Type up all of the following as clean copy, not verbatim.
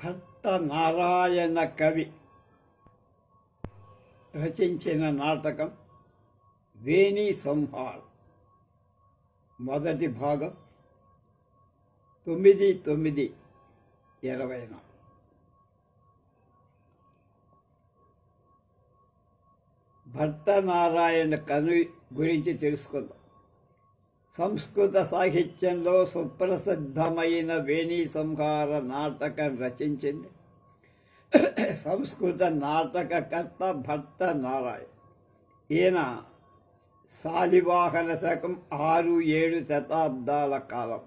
భట్ట నారాయణ కవి రచించిన నాటకం వేణీ సంహారం. మొదటి భాగం 9/9/24. భట్ట నారాయణ కవి గురించి తెలుసుకుందాం. సంస్కృత సాహిత్యంలో సుప్రసిద్ధమైన వేణీ సంహార నాటకం రచించింది సంస్కృత నాటకకర్త భట్ట నారాయణ. ఈయన శాలివాహన శకం 6-7 శతాబ్దాల కాలం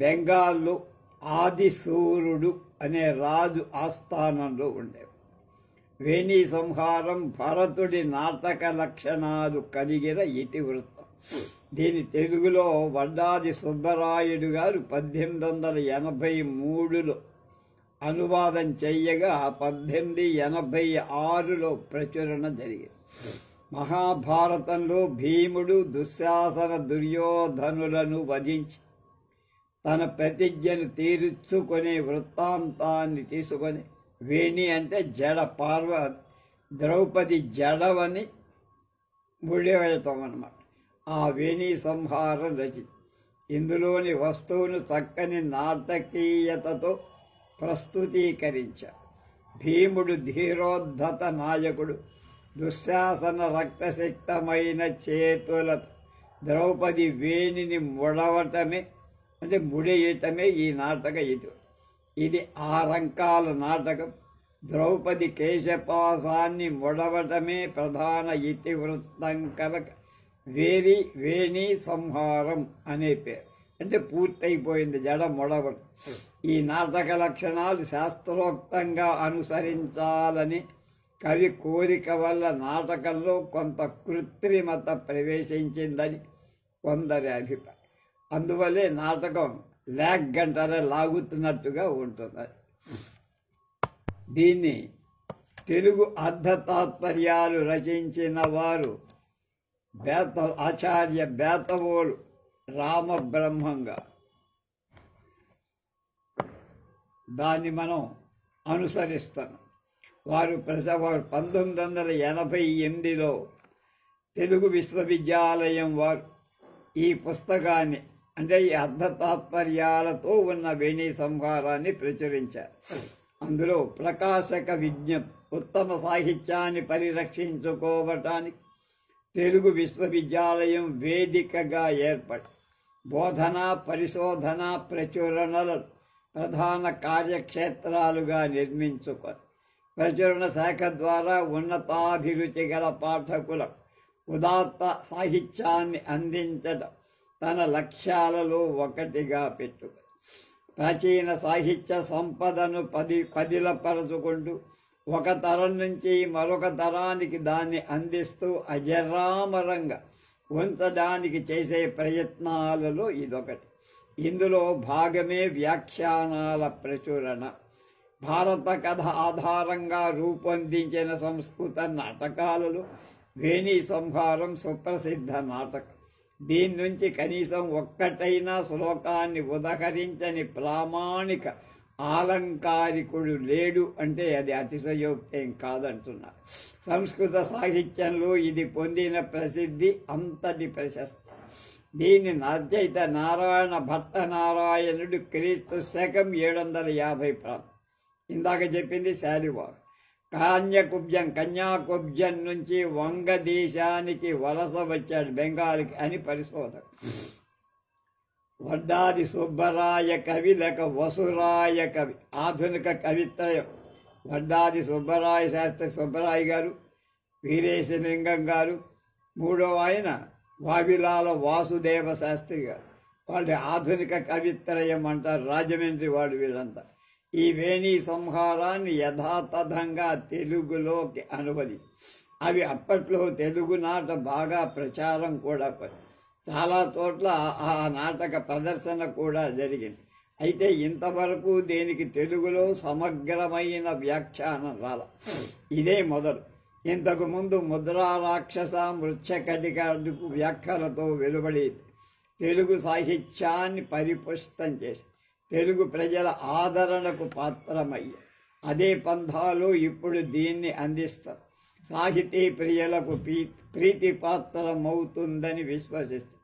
బెంగాల్లో ఆదిశూరుడు అనే రాజు ఆస్థానంలో ఉండేవారు. వేణీ సంహారం భరతుడి నాటక లక్షణాలు కలిగిన ఇతివృత్తం. దీని తెలుగులో వడ్డాది సుబ్బరాయుడు గారు 1883లో అనువాదం చెయ్యగా 1886లో ప్రచురణ జరిగింది. మహాభారతంలో భీముడు దుశ్శాసన దుర్యోధనులను వధించి తన ప్రతిజ్ఞను తీర్చుకునే వృత్తాంతాన్ని తీసుకొని వేణి అంటే జడ, ద్రౌపది జడవని ముడివేయటం అన్నమాట. ఆ వేణీ సంహారం రచించి ఇందులోని వస్తువును చక్కని నాటకీయతతో ప్రస్తుతీకరించారు. భీముడు ధీరోద్ధత నాయకుడు, దుశ్శాసన రక్తశక్తమైన చేతులతో ద్రౌపది వేణిని ముడవటమే అంటే ముడియటమే ఈ నాటక ఇది 6 అంకాల నాటకం. ద్రౌపది కేశపాసాన్ని ముడవటమే ప్రధాన ఇతివృత్తం కనుక వేణీ సంహారం అనే పేరు. అంటే పూర్తయిపోయింది జడ ముడవడం. ఈ నాటక లక్షణాలు శాస్త్రోక్తంగా అనుసరించాలని కవి కోరిక వల్ల నాటకంలో కొంత కృత్రిమత ప్రవేశించిందని కొందరి అభిప్రాయం. అందువల్లే నాటకం గంటనే లాగుతున్నట్టుగా ఉంటుంది. దీన్ని తెలుగు అర్ధతాత్పర్యాలు రచించిన వారు ఆచార్య బేతవోలు రామబ్రహ్మంగా. దాన్ని మనం అనుసరిస్తున్నాం. వారు 1988లో తెలుగు విశ్వవిద్యాలయం వారు ఈ పుస్తకాన్ని అంటే ఈ అర్ధతాత్పర్యాలతో ఉన్న వేణీ సంహారాన్ని ప్రచురించారు. అందులో ప్రకాశక విజ్ఞప్తి, ఉత్తమ సాహిత్యాన్ని పరిరక్షించుకోవటానికి తెలుగు విశ్వవిద్యాలయం వేదికగా ఏర్పడి బోధన, పరిశోధన, ప్రచురణలను ప్రధాన కార్యక్షేత్రాలుగా నిర్మించుకొని ప్రచురణ శాఖ ద్వారా ఉన్నతాభిరుచి గల పాఠకులకు ఉదాత్త సాహిత్యాన్ని అందించడం తన లక్ష్యాలలో ఒకటిగా పెట్టుకుంది. ప్రాచీన సాహిత్య సంపదను పదిలపరచుకుంటూ ఒక తరం నుంచి మరొక తరానికి దాన్ని అందిస్తూ అజరామరంగా ఉంచడానికి చేసే ప్రయత్నాలలో ఇదొకటి. ఇందులో భాగమే వ్యాఖ్యానాల ప్రచురణ. భారత కథ ఆధారంగా రూపొందించిన సంస్కృత నాటకాలలో వేణీ సంహారం సుప్రసిద్ధ నాటకం. దీని నుంచి కనీసం ఒక్కటైనా శ్లోకాన్ని ఉదహరించని ప్రామాణిక ఆలంకారికుడు లేడు అంటే అది అతిశయోక్తేం కాదంటున్నారు. సంస్కృత సాహిత్యంలో ఇది పొందిన ప్రసిద్ధి అంతటి ప్రశస్తి. దీన్ని రచయిత నారాయణ భట్ట నారాయణుడు క్రీస్తు శకం 750 ఇందాక చెప్పింది శాలివాహనం. కన్యాకుబ్జం నుంచి వంగదేశానికి వలస వచ్చాడు బెంగాల్కి అని పరిశోధన. వడ్డాది సుబ్బరాయ కవి లేక వసురాయ కవి ఆధునిక కవిత్రయం. వడ్డాది సుబ్బరాయ శాస్త్రి సుబ్బరాయ గారు, వీరేశలింగం గారు, మూడవ ఆయన వావిలాల వాసుదేవ శాస్త్రి గారు. వాళ్ళ ఆధునిక కవిత్రయం అంటారు. రాజమండ్రి వాడు వీళ్ళంతా. ఈ వేణీ సంహారాన్ని యథాతథంగా తెలుగులోకి అనువది. అవి అప్పట్లో తెలుగునాట బాగా ప్రచారం కూడా చాలా చోట్ల ఆ నాటక ప్రదర్శన కూడా జరిగింది. అయితే ఇంతవరకు దీనికి తెలుగులో సమగ్రమైన వ్యాఖ్యానం రాల. ఇదే మొదలు. ఇంతకు ముందు ముద్రా రాక్షస మృచ్ఛకటికాడుకు వ్యాఖ్యలతో వెలువడి తెలుగు సాహిత్యాన్ని పరిపుష్టం చేసి తెలుగు ప్రజల ఆదరణకు పాత్రమయ్యాయి. అదే పంథాలో ఇప్పుడు దీన్ని అందిస్తారు. సాహితీ ప్రియులకు ప్రీతి పాత్రమవుతుందని విశ్వసిస్తారు.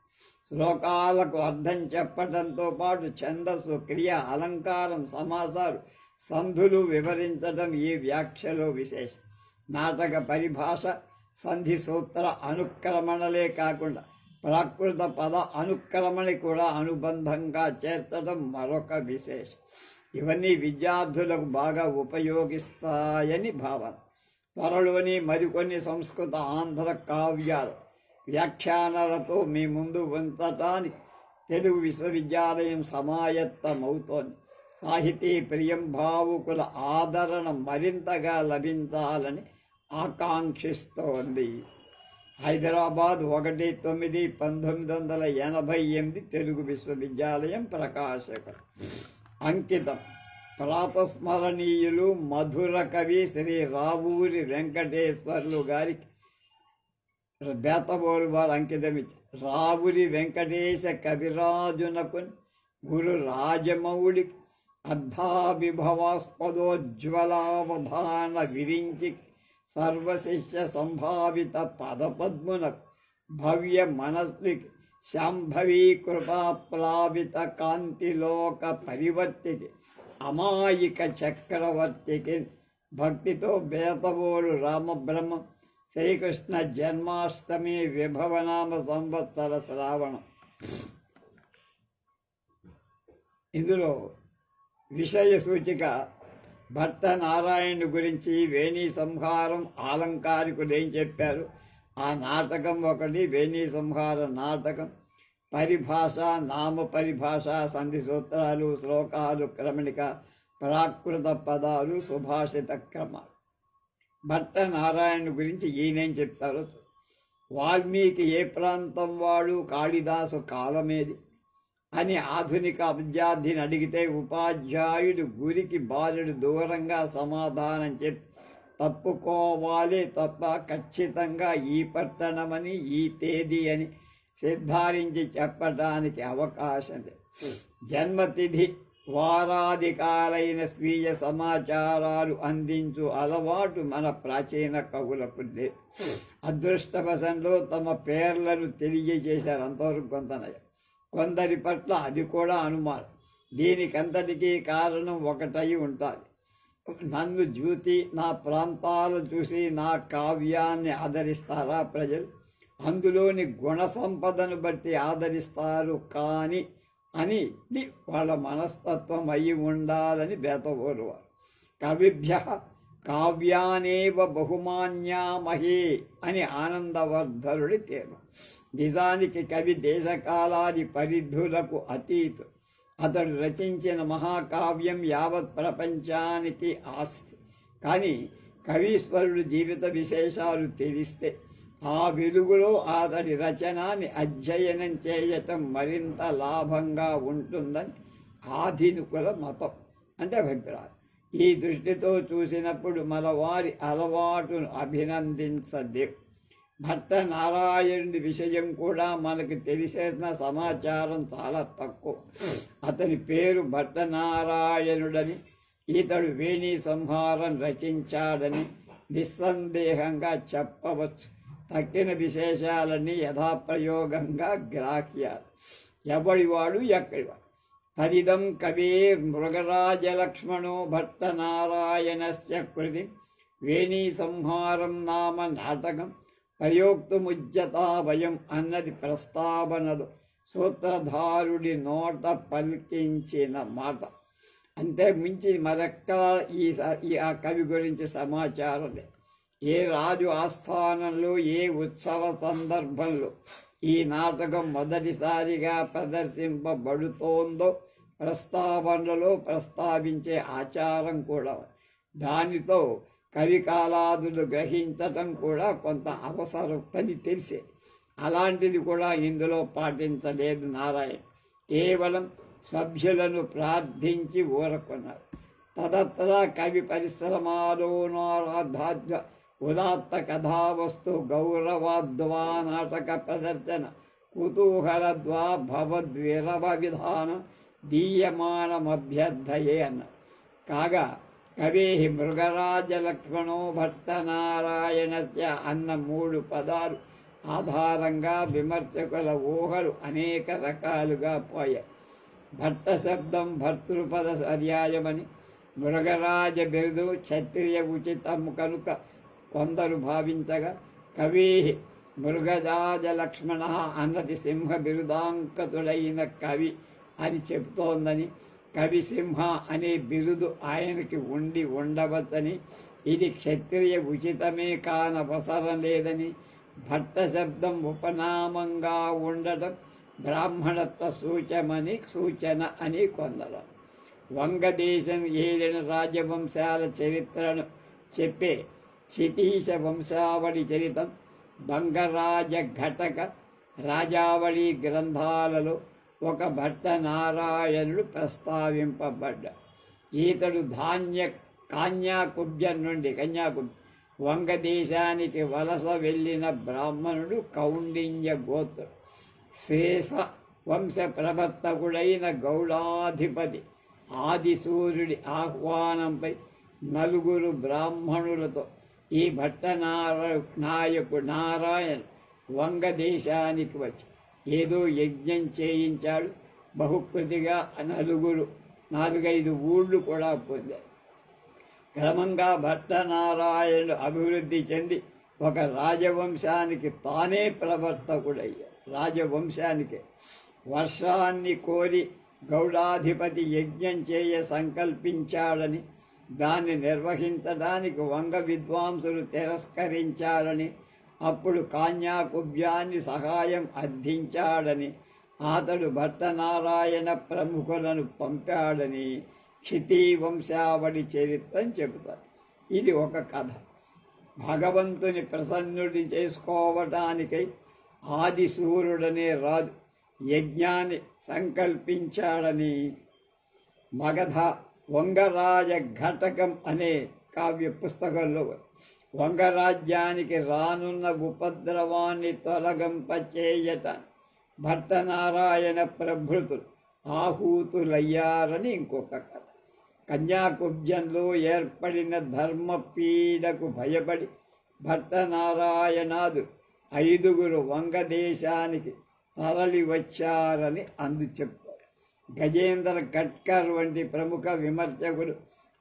శ్లోకాలకు అర్థం చెప్పడంతో పాటు ఛందస్సు, క్రియ, అలంకారం, సమాసాలు, సంధులు వివరించడం ఈ వ్యాఖ్యలో విశేషం. నాటక పరిభాష, సంధి, సూత్ర అనుక్రమణలే కాకుండా ప్రాకృత పద అనుక్రమణ కూడా అనుబంధంగా చేర్చడం మరొక విశేషం. ఇవన్నీ విద్యార్థులకు బాగా ఉపయోగిస్తాయని భావన. త్వరలోని మరికొన్ని సంస్కృత, ఆంధ్ర కావ్యాలు వ్యాఖ్యానాలతో మీ ముందు ఉంచటానికి తెలుగు విశ్వవిద్యాలయం సమాయత్తమవుతోంది. సాహితీ ప్రియం భావుకుల ఆదరణ మరింతగా లభించాలని ఆకాంక్షిస్తోంది. హైదరాబాద్ 1/9/1988 తెలుగు విశ్వవిద్యాలయం ప్రకాశకులు. అంకితం ప్రాతస్మరణీయులు మధుర కవి శ్రీ రావూరి వెంకటేశ్వర్లు గారికి బేతబోలు వారు అంకితం ఇచ్చారు. రావురి వెంకటేశ కవిరాజునకు గురు రాజమౌళి అద్భావిభవాస్పదోజ్వలావధాన విరించి సర్వశిష్య సంభావిత పదపద్మునకు భవ్య మనస్వికి శాంభవీ కృపాప్లావిత కాంతిలోక పరివర్తికి అమాయిక చక్రవర్తికి భక్తితో బేతబోలు రామబ్రహ్మ శ్రీకృష్ణ జన్మాష్టమి విభవనామ సంవత్సర శ్రావణం. ఇందులో విషయ సూచిక భట్ట నారాయణుడి గురించి వేణీ సంహారం ఆలంకారికుడు ఏం చెప్పారు, ఆ నాటకం ఒకటి, వేణీ సంహార నాటకం, పరిభాష, నామ పరిభాష, సంధి సూత్రాలు, శ్లోకాలు, క్రమణిక, ప్రాకృత పదాలు, సుభాషిత క్రమాలు. భట్ట నారాయణుడి గురించి ఈయనేం చెప్తారో. వాల్మీకి ఏ ప్రాంతం వాడు, కాళిదాసు కాలమేది అని ఆధునిక విద్యార్థిని అడిగితే ఉపాధ్యాయుడు గురికి బాలుడు దూరంగా సమాధానం చెప్పి తప్పుకోవాలి తప్ప ఖచ్చితంగా ఈ పట్టణమని, ఈ తేదీ అని నిర్ధారించి చెప్పడానికి అవకాశం లేదు. జన్మతిథి, వారాధికారైన స్వీయ సమాచారాలు అందించు అలవాటు మన ప్రాచీన కవులకు లేదు. అదృష్టవశంలో తమ పేర్లను తెలియజేశారు, అంతవరకు కొంతనయం. కొందరి పట్ల అది కూడా అనుమానం. దీనికంతటికీ కారణం ఒకటై ఉంటుంది. నన్ను చూసి, నా ప్రాంతాలు చూసి నా కావ్యాన్ని ఆదరిస్తారా ప్రజలు? అందులోని గుణ సంపదను బట్టి ఆదరిస్తారు కానీ అని వాళ్ళ మనస్తత్వం అయి ఉండాలని బేతబోలు వారు. కవిభ్య కావ్యానేవ బహుమాన్యామహే అని ఆనందవర్ధనుడి తీర్మానం. నిజానికి కవి దేశకాలాది పరిధులకు అతీతు. అతడు రచించిన మహాకావ్యం యావత్ ప్రపంచానికి ఆస్తి. కానీ కవీశ్వరుడు జీవిత విశేషాలు తెలిస్తే ఆ వెలుగులో అతడి రచనాన్ని అధ్యయనం చేయటం మరింత లాభంగా ఉంటుందని ఆధునికుల మతం, అంటే అభిప్రాయం. ఈ దృష్టితో చూసినప్పుడు మన వారి అలవాటును అభినందించలేం. భట్ట నారాయణుడి విషయం కూడా మనకు తెలిసిన సమాచారం చాలా తక్కువ. అతని పేరు భట్ట నారాయణుడని, ఇతడు వేణీ సంహారం రచించాడని నిస్సందేహంగా చెప్పవచ్చు. తక్కిన విశేషాలన్నీ యథాప్రయోగంగా గ్రాహ్యాలు. ఎవడివాడు ఎక్కడివాడు. తదిదం కవే మృగరాజలక్ష్మణో భట్ట నారాయణస్య కృతి వేణీ సంహారం నామ నాటకం ప్రయోక్తుముజ్జతా భయం అన్నది ప్రస్తావనలు సూత్రధారుడి నోట పలికించిన మాట. అంతే మించి మరెక్కడా ఆ కవి గురించి సమాచారం లేదు. ఏ రాజు ఆస్థానంలో, ఏ ఉత్సవ సందర్భంలో ఈ నాటకం మొదటిసారిగా ప్రదర్శింపబడుతోందో ప్రస్తావనలో ప్రస్తావించే ఆచారం కూడా. దానితో కవి కాలాదులు గ్రహించటం కూడా కొంత అవసరం అని తెలిసే. అలాంటిది కూడా ఇందులో పాటించలేదు నారాయణ. కేవలం సభ్యులను ప్రార్థించి ఊరకున్నారు. తదత్ర కవి పరిశ్రమాలోనారాధ్య ఉదాత్త కథావస్తు గౌరవాద్వా నాటక ప్రదర్శన కుతూహలద్వా భవద్విరవ విధాన దీయమానమభ్యర్థయే అన్నారు. కాగా కవే మృగరాజలక్ష్మణో భట్టనారాయణస్య అన్న 3 పదాలు ఆధారంగా విమర్శకుల ఊహలు అనేక రకాలుగా పోయాయి. భట్ట శబ్దం భర్తృపద పర్యాయమని, మృగరాజ బిరుదు క్షత్రియ ఉచితము కనుక కొందరు భావించగా, కవీ మృగరాజ లక్ష్మణ అన్నది సింహ బిరుదాంకతుడైన కవి అని చెబుతోందని, కవి సింహ అనే బిరుదు ఆయనకి ఉండవచ్చని, ఇది క్షత్రియ ఉచితమే కానవసరం లేదని, భట్ట శబ్దం ఉపనామంగా ఉండటం బ్రాహ్మణత్వ సూచన అని కొందరు. వంగదేశం ఏలిన రాజవంశాల చరిత్రను చెప్పే క్షితీశ వంశావళి చరితం, బంగరాజ ఘటక రాజావళి గ్రంథాలలో ఒక భట్ట నారాయణుడు ప్రస్తావింపబడ్డాడు. ఈతడు కన్యాకుబ్జం నుండి వంగదేశానికి వలస వెళ్ళిన బ్రాహ్మణుడు, కౌండిన్య గోత్రుడు. శేష వంశ ప్రవర్తకుడైన గౌడాధిపతి ఆదిసూర్యుడి ఆహ్వానంపై 4 బ్రాహ్మణులతో ఈ భట్ట నారాయణ వంగదేశానికి వచ్చి ఏదో యజ్ఞం చేయించాడు. బహుకృతిగా 4-5 ఊళ్ళు కూడా పొందారు. క్రమంగా భట్టనారాయణుడు అభివృద్ధి చెంది ఒక రాజవంశానికి తానే ప్రవర్తకుడయ్యాడు. రాజవంశానికి వర్షాన్ని కోరి గౌడాధిపతి యజ్ఞం చేయ సంకల్పించాడని, దాన్ని నిర్వహించడానికి వంగ విద్వాంసులు తిరస్కరించారని, అప్పుడు కన్యాకుబ్జాన్ని సహాయం అర్థించాడని, అతడు భట్టనారాయణ ప్రముఖులను పంపాడని క్షితీ వంశావళి చరిత్రం చెబుతారు. ఇది ఒక కథ. భగవంతుని ప్రసన్నుడి చేసుకోవటానికై ఆదిసూర్యుడనే రాజు యజ్ఞాన్ని సంకల్పించాడని మగధ వంగరాజ ఘటకం అనే కావ్య పుస్తకంలో వంగరాజ్యానికి రానున్న ఉపద్రవాన్ని తొలగింపచేయట భట్టనారాయణ ప్రభృతులు ఆహూతులయ్యారని ఇంకొక కథ. కన్యాకుబ్జంలో ఏర్పడిన ధర్మపీడకు భయపడి భట్టనారాయణాదు 5 వంగదేశానికి తరలి వచ్చారని చెప్తారు. గజేంద్ర కట్కర్ వంటి ప్రముఖ విమర్శకులు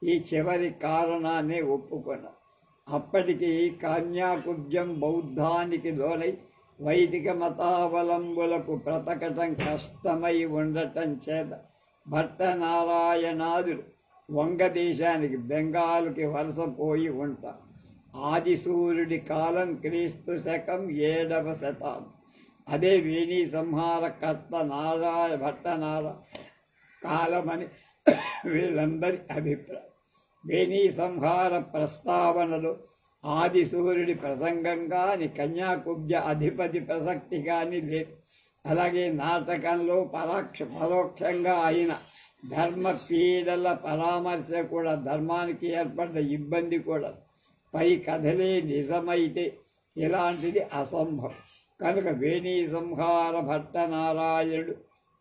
ఈ చివరి కారణాన్ని ఒప్పుకున్నారు. అప్పటికి కన్యాకుబ్జం బౌద్ధానికి లోనై వైదిక మతావలంబులకు బ్రతకటం కష్టమై ఉండటం చేత భట్టనారాయణాదులు వంగదేశానికి బెంగాల్కి వలసపోయి ఉంటారు. ఆదిసూర్యుడి కాలం క్రీస్తు శకం 7వ శతాబ్దం. అదే వేణీ సంహార కర్త భట్టనారాయణ కాలమని వీళ్ళందరి అభిప్రాయం. వేణీ సంహార ప్రస్తావనలో ఆదిసూర్యుడి ప్రసంగం కానీ, కన్యాకుబ్జ అధిపతి ప్రసక్తి కానీ లేదు. అలాగే నాటకంలో పరోక్షంగా అయిన ధర్మ పీడల పరామర్శ కూడా, ధర్మానికి ఏర్పడ్డ ఇబ్బంది కూడా పై కథలే నిజమైతే ఇలాంటిది అసంభవం. కనుక వేణీ సంహార భట్టనారాయణుడు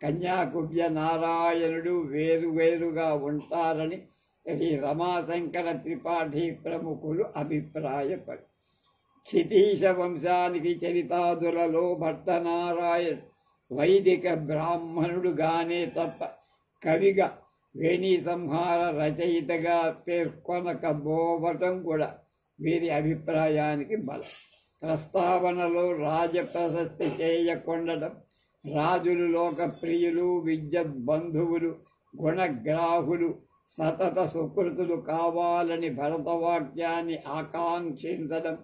కన్యాకుబ్జ నారాయణుడు వేరువేరుగా ఉంటారని శ్రీ రమాశంకర త్రిపాఠి ప్రముఖులు అభిప్రాయపడి, క్షితీశ వంశానికి చరితాదులలో భట్టనారాయణ వైదిక బ్రాహ్మణుడుగానే తప్ప కవిగా వేణీ సంహార రచయితగా పేర్కొనకపోవటం కూడా వీరి అభిప్రాయానికి బలం. ప్రస్తావనలో రాజ ప్రశస్తి చేయకుండటం, రాజులు లోకప్రియులు, విద్యుద్బంధువులు, గుణగ్రాహులు, సతత సుకృతులు కావాలని భరతవాక్యాన్ని ఆకాంక్షించడం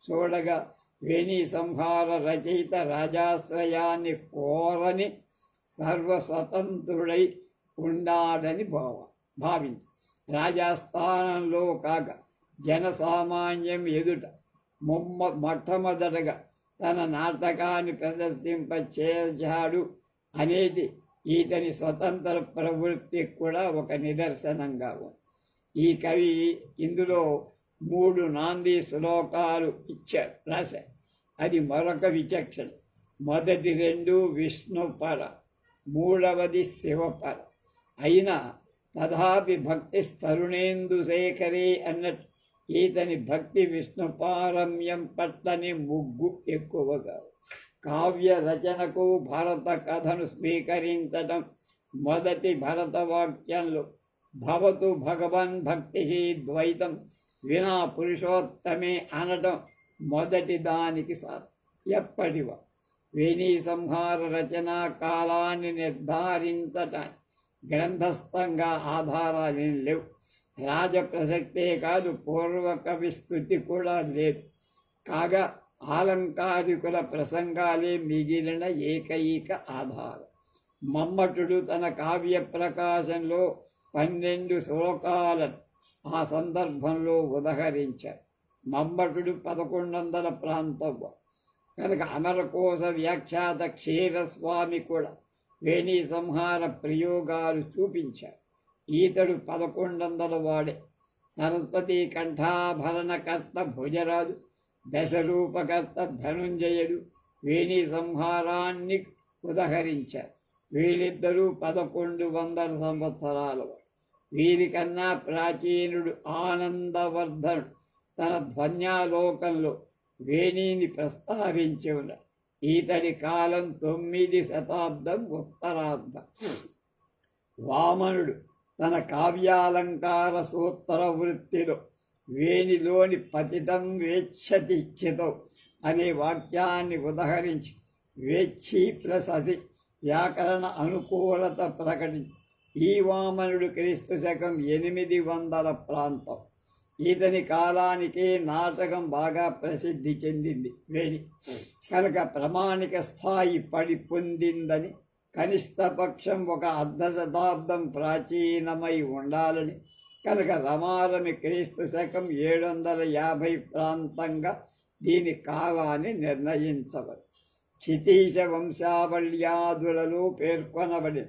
చూడగా వేణీ సంహార రచయిత రాజాశ్రయాన్ని కోరని సర్వస్వతంత్రుడై ఉన్నాడని భావించి రాజాస్థానంలో కాక జనసామాన్యం ఎదుట మొట్టమొదటగా తన నాటకాన్ని ప్రదర్శింపచేశాడు అనేది ఈతని స్వతంత్ర ప్రవృత్తికి కూడా ఒక నిదర్శనంగా ఉంది. ఈ కవి ఇందులో 3 నాంది శ్లోకాలు రాశారు. అది మరొక విచక్షణ. మొదటి 2 విష్ణుపర, 3వది శివపర. అయినా తథాపి భక్తి తరుణేందుశేఖరే అన్నట్టు ఈతని భక్తి విష్ణు పారమ్యం పట్లని ముగ్గు ఎక్కువగా. కావ్య రచనకు భరత కథను స్వీకరించటం మొదటి భరత వాక్యంలో భవతు భగవన్ భక్తి ద్వైతం వినా పురుషోత్తమే అనటం మొదటి దానికి సార్. ఎప్పటివా వేణీ సంహార రచనా కాలాన్ని నిర్ధారించటానికి గ్రంథస్థంగా ఆధారాలేం లేవు. రాజ ప్రసక్తే కాదు, పూర్వ కవి స్థుతి కూడా లేదు. కాగా ఆలంకారికుల ప్రసంగాలే మిగిలిన ఏకైక ఆధారం. మమ్మటుడు తన కావ్య ప్రకాశంలో 12 శ్లోకాలను ఆ సందర్భంలో ఉదహరించారు. మమ్మటుడు 1100 ప్రాంతం కనుక అమరకోశ వ్యాఖ్యాత క్షీరస్వామి కూడా వేణీ సంహార ప్రయోగాలు చూపించారు. ఈతడు 1100 వాడే. సరస్వతి కంఠాభరణకర్త భుజరాజు, దశరూపకర్త ధనుంజయుడు వేణీ సంహారాన్ని ఉదహరించారు. వీళ్ళిద్దరూ 1100 సంవత్సరాలు. వీరికన్నా ప్రాచీనుడు ఆనందవర్ధనుడు తన ధ్వన్యాలోకంలో వేణీని ప్రస్తావించి ఉన్నాడు. ఈతడి కాలం 9వ శతాబ్దం ఉత్తరార్ధం. వామనుడు తన కావ్యాలంకార సూత్ర వృత్తిలో వేణిలోని పతితం వేచ్చతి చితో అనే వాక్యాన్ని ఉదహరించి వేచ్చి ప్లస్ అసి వ్యాకరణ అనుకూలత ప్రకటించి ఈ వామనుడు క్రీస్తు శకం 800 ప్రాంతం. ఈతని కాలానికే నాటకం బాగా ప్రసిద్ధి చెందింది వేణి కనుక ప్రామాణిక స్థాయి పడి పొందిందని, కనిష్ట పక్షం 1/2 శతాబ్దం ప్రాచీనమై ఉండాలని కనుక రమారమి క్రీస్తు శకం 750 ప్రాంతంగా దీని కాలాన్ని నిర్ణయించవచ్చు. క్షితీశ వంశావళ్యాదులలో పేర్కొనబడిన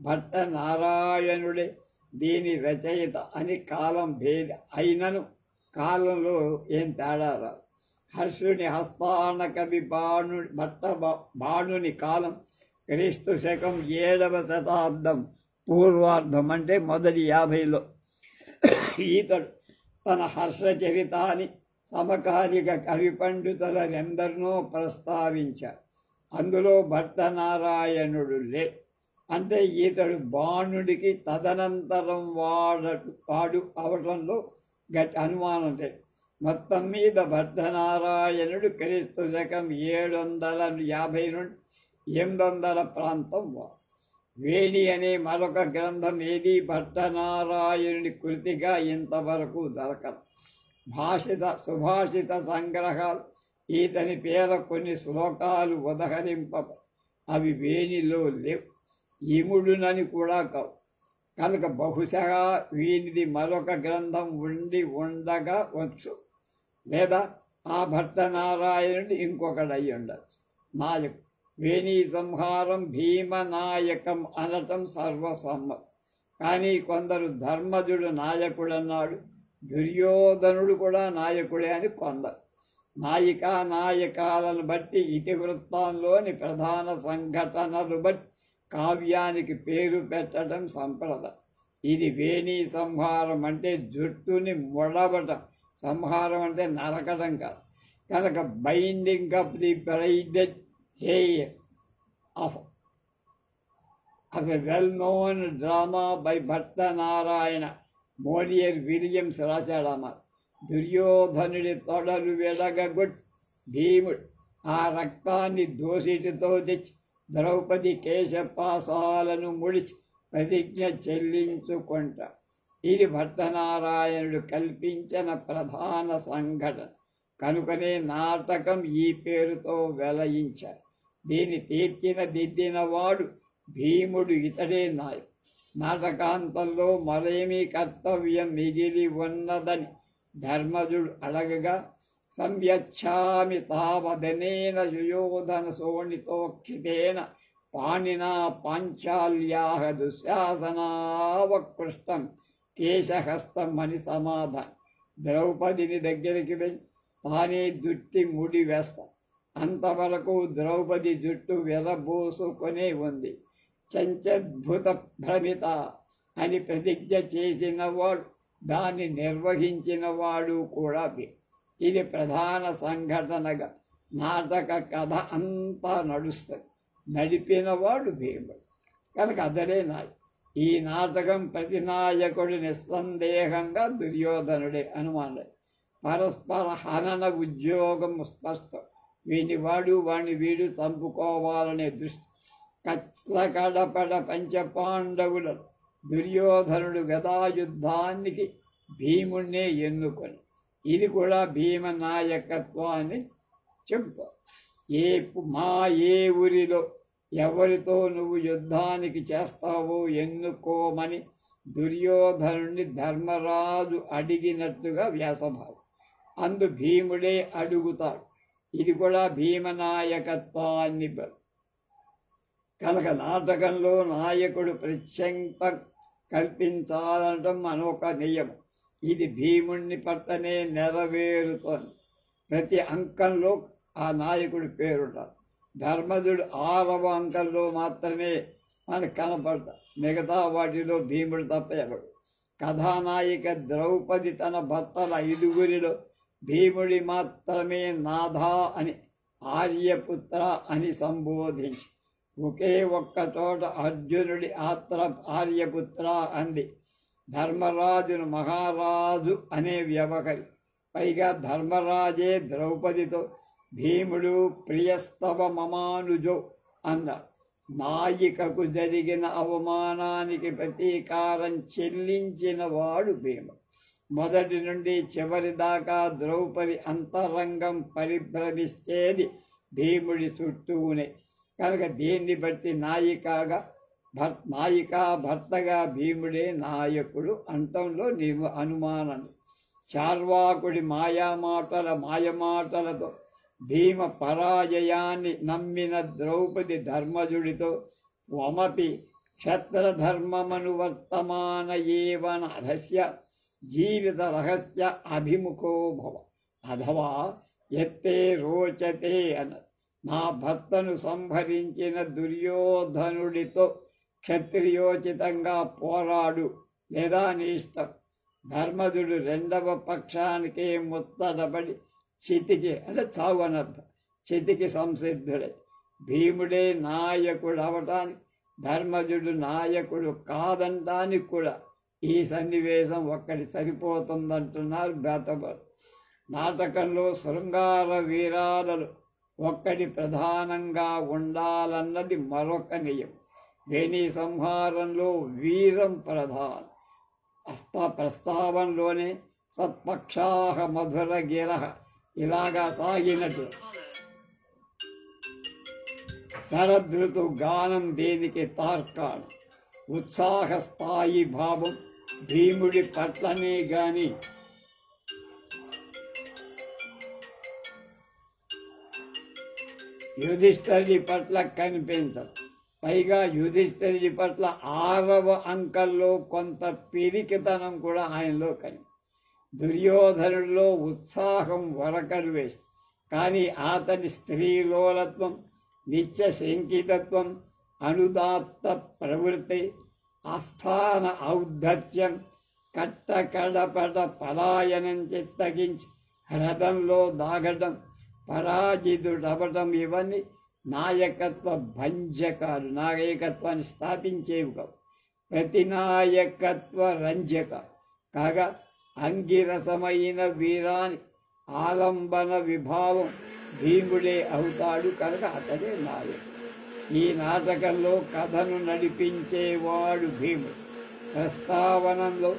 భట్ట నారాయణుడే దీని రచయిత అని కాలం భేద అయినను కాలంలో ఏం తేడా రాదు. హర్షుని హస్తాన కవి బాణుని కాలం క్రీస్తు శకం 7వ శతాబ్దం పూర్వార్ధం, అంటే మొదటి 50లో. ఈతడు తన హర్షచరితాన్ని సమకాలిక కవి పండితులెందరినో ప్రస్తావించారు. అందులో భట్టనారాయణుడు లే. అంటే ఈతడు బాణుడికి తదనంతరం వాడు అవటంలో గట్టి అనుమానం లేదు. మొత్తం మీద భట్టనారాయణుడు క్రీస్తు శకం 750 నుండి 800 ప్రాంతం. వేణి అనే మరొక గ్రంథం ఏది భట్టనారాయణుని కృతిగా ఇంతవరకు దొరకదు. సుభాషిత సంగ్రహాలు ఈతని పేర కొన్ని శ్లోకాలు ఉదహరింప, అవి వేణిలో లేవు. ఇముడునని కూడా కావు. కనుక బహుశా వీనిది మరొక గ్రంథం ఉండి ఉండవచ్చు, లేదా ఆ భట్టనారాయణుడు ఇంకొకడై ఉండొచ్చు. నాయకు వేణీ సంహారం భీమనాయకం అనటం సర్వసమ్మతం. కానీ కొందరు ధర్మజుడు నాయకుడన్నాడు, దుర్యోధనుడు కూడా నాయకుడే అని కొందరు. నాయకాలను బట్టి ఇతివృత్తంలోని ప్రధాన సంఘటనలు బట్టి కావ్యానికి పేరు పెట్టడం సంప్రదాయం. ఇది వేణీ సంహారం అంటే జుట్టుని ముడబటం, సంహారం అంటే నరకడం కాదు. కనుక binding up the braided hair of a well-known drama by Bhattanarayana. Monier Williams రాశాడమ్మ. దుర్యోధనుడి తొడలు వెడగొట్టి భీముడు ఆ రక్తాన్ని దోసిటితో తెచ్చి ద్రౌపది కేశపాసాలను ముడిచి ప్రతిజ్ఞ చెల్లించుకుంట. ఇది భట్టనారాయణుడు కల్పించిన ప్రధాన సంఘటన. కనుకనే నాటకం ఈ పేరుతో వెలయించారు. దీన్ని దిద్దిన వాడు భీముడు, ఇతడే నాయకుడు. నాటకాంతంలో మరేమీ కర్తవ్యం మిగిలి ఉన్నదని ధర్మజుడు అడగగా సంయచ్ఛామి తావదనేన సుయోధన శోణితోక్షితేన పాణినా పాంచాల్యాః దుశ్శాసనావకృష్టం కేశహస్తం అని సమాధానం. ద్రౌపదిని దగ్గరికి వెళ్ళి తానే జుట్టి ముడి వేస్తా. అంతవరకు ద్రౌపది జుట్టు విరబోసుకొనే ఉంది. చంచద్భుత భ్రమిత అని ప్రతిజ్ఞ చేసినవాడు, దాన్ని నిర్వహించిన వాడు కూడా ఇది ప్రధాన సంఘటనగా నాటక కథ అంతా నడుస్తుంది. నడిపినవాడు భీముడు కనుక అతడే నాయకుడు. ఈ నాటకం ప్రతి నాయకుడు నిస్సందేహంగా దుర్యోధనుడే, అనుమానం. పరస్పర హనన ఉద్యోగం స్పష్టం. వీని వాడు వాణ్ణి వీడు చంపుకోవాలనే దృష్టి. కడపడ పంచపాండవులు దుర్యోధనుడు గదాయుద్ధానికి భీముణ్ణే ఎన్నుకొని, ఇది కూడా భీమ నాయకత్వాన్ని చెబుతాం. ఏ ఊరిలో ఎవరితో నువ్వు యుద్ధానికి చేస్తావో ఎన్నుకోమని దుర్యోధనుడిని ధర్మరాజు అడిగినట్టుగా వ్యాసభావం. అందు భీముడే అడుగుతాడు. ఇది కూడా భీమనాయకత్వాన్ని కనుక నాటకంలో నాయకుడు ప్రత్యంత కల్పించాలనటం మనొక నియమం. ఇది భీముణ్ణి పట్టనే నెరవేరుతోంది. ప్రతి అంకంలో ఆ నాయకుడి పేరుంటారు. ధర్మజుడు 6వ అంకంలో మాత్రమే మనకు కనపడతాడు. మిగతా వాటిలో భీముడు తప్ప ఎవడు. కథానాయిక ద్రౌపది తన భర్తల 5గురిలో భీముడి మాత్రమే నాథా అని, ఆర్యపుత్ర అని సంబోధించి, ఒకే ఒక్క చోట అర్జునుడి ఆర్యపుత్ర అంది. ధర్మరాజును మహారాజు అనే వ్యవహరి. పైగా ధర్మరాజే ద్రౌపదితో భీముడు ప్రియస్తవ మమానుజో అన్నాడు. నాయికకు జరిగిన అవమానానికి ప్రతీకారం చెల్లించిన వాడు భీముడు. మొదటి నుండి చివరి దాకా ద్రౌపది అంతరంగం పరిభ్రమిస్తేది భీముడి చుట్టూనే. కనుక దీన్ని బట్టి నాయికా భర్తగా భీముడే నాయకుడు అంటంలో అనుమానం. చార్వాకుడి మాయమాటలతో భీమ పరాజయాన్ని నమ్మిన ద్రౌపది ధర్మజుడితో త్వమపి క్షత్రధర్మమనువర్తమాన ఏవన అధస్య జీవిత రహస్య అభిముఖో భవ. అథవా ఎత్తే రోచతే అన్న, నా భర్తను సంహరించిన దుర్యోధనుడితో క్షత్రియోచితంగా పోరాడు, లేదా నీ ఇష్టం. ధర్మజుడు 2వ పక్షానికే ముత్తడబడి చితికి, అంటే చావు అనర్థం, చితికి సంసిద్ధుడే. భీముడే నాయకుడు అవటానికి, ధర్మజుడు నాయకుడు కాదంటానికి కూడా ఈ సన్నివేశం ఒక్కటి సరిపోతుందంటున్నారు బేతబరు. నాటకంలో శృంగార వీరాలలో ఒక్కటి ప్రధానంగా ఉండాలన్నది మరొక నియమం. వేణి సంహారంలో వీరం ప్రధానం. ప్రస్తావనలోనే సత్పక్షాహ మధుర గిరహ ఇలాగా సాగినట్టు. శరదృతు గానం దేనికి తార్కాణం. ఉత్సాహ స్థాయి భావం భీముడి పట్లనే గాని యుధిష్ఠిరుడి పట్ల కనిపించదు. పైగా యుధిష్ఠిరుడి పట్ల 6వ అంకంలో కొంత పిరికితనం కూడా ఆయనలో దుర్యోధనుడిలో ఉత్సాహం వరకలు వేసి, కానీ అతని స్త్రీలోలత్వం, నిత్య శంకితత్వం, అనుదాత్త ప్రవృత్తి, ఆస్థాన ఔద్ధత్యం, కట్టకడపట పలాయనం చిత్తగించి హ్రదంలో దాగడం, పరాజితుడవటం ఇవన్నీ నాయకత్వ భంజకాలు. నాయకత్వాన్ని స్థాపించేవి కావు, ప్రతి నాయకత్వ రంజక కాగా అంగిరసమైన వీరాని ఆలంబన విభావం భీముడే అవుతాడు. కనుక అతడే నాయకుడు. ఈ నాటకంలో కథను నడిపించేవాడు భీముడు. ప్రస్తావనలో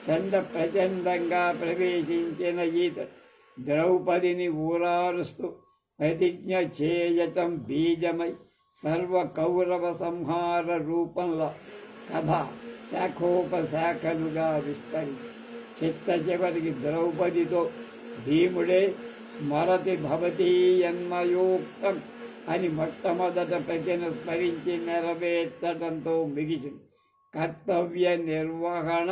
చండ ప్రచండంగా ప్రవేశించిన ఈతడు ద్రౌపదిని ఊరారుస్తూ ప్రతిజ్ఞ చేయటం బీజమై సర్వ కౌరవ సంహార రూపంలో కథ శాఖోపశాఖలుగా విస్తరించి చిట్ట చివరికి ద్రౌపదితో భీముడే మరతి భవతీ యన్మయోక్తం అని మొట్టమొదట ప్రతిను స్మరించి నెరవేర్చడంతో మిగిసింది. కర్తవ్య నిర్వహణ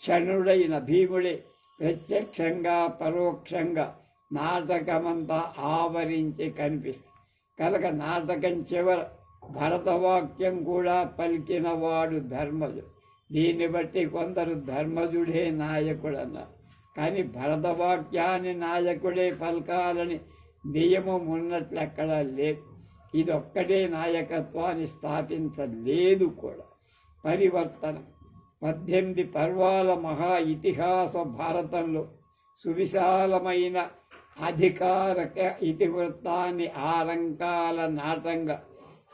క్షణుడైన భీముడే ప్రత్యక్షంగా పరోక్షంగా నాటకమంతా ఆవరించి కనిపిస్తుంది. కనుక నాటకం చివర భరతవాక్యం కూడా పలికినవాడు ధర్మజుడు. దీన్ని బట్టి కొందరు ధర్మజుడే నాయకుడన్నారు. కానీ భరతవాక్యాన్ని నాయకుడే పలకాలని నియమం ఉన్నట్లు ఎక్కడా లేదు. ఇదొక్కటే నాయకత్వాన్ని స్థాపించలేదు కూడా. పరివర్తనం 18 పర్వాల మహా ఇతిహాస భారతంలో సువిశాలమైన అధికారక ఇతివృత్తాన్ని ఆలంకాల నాటంగా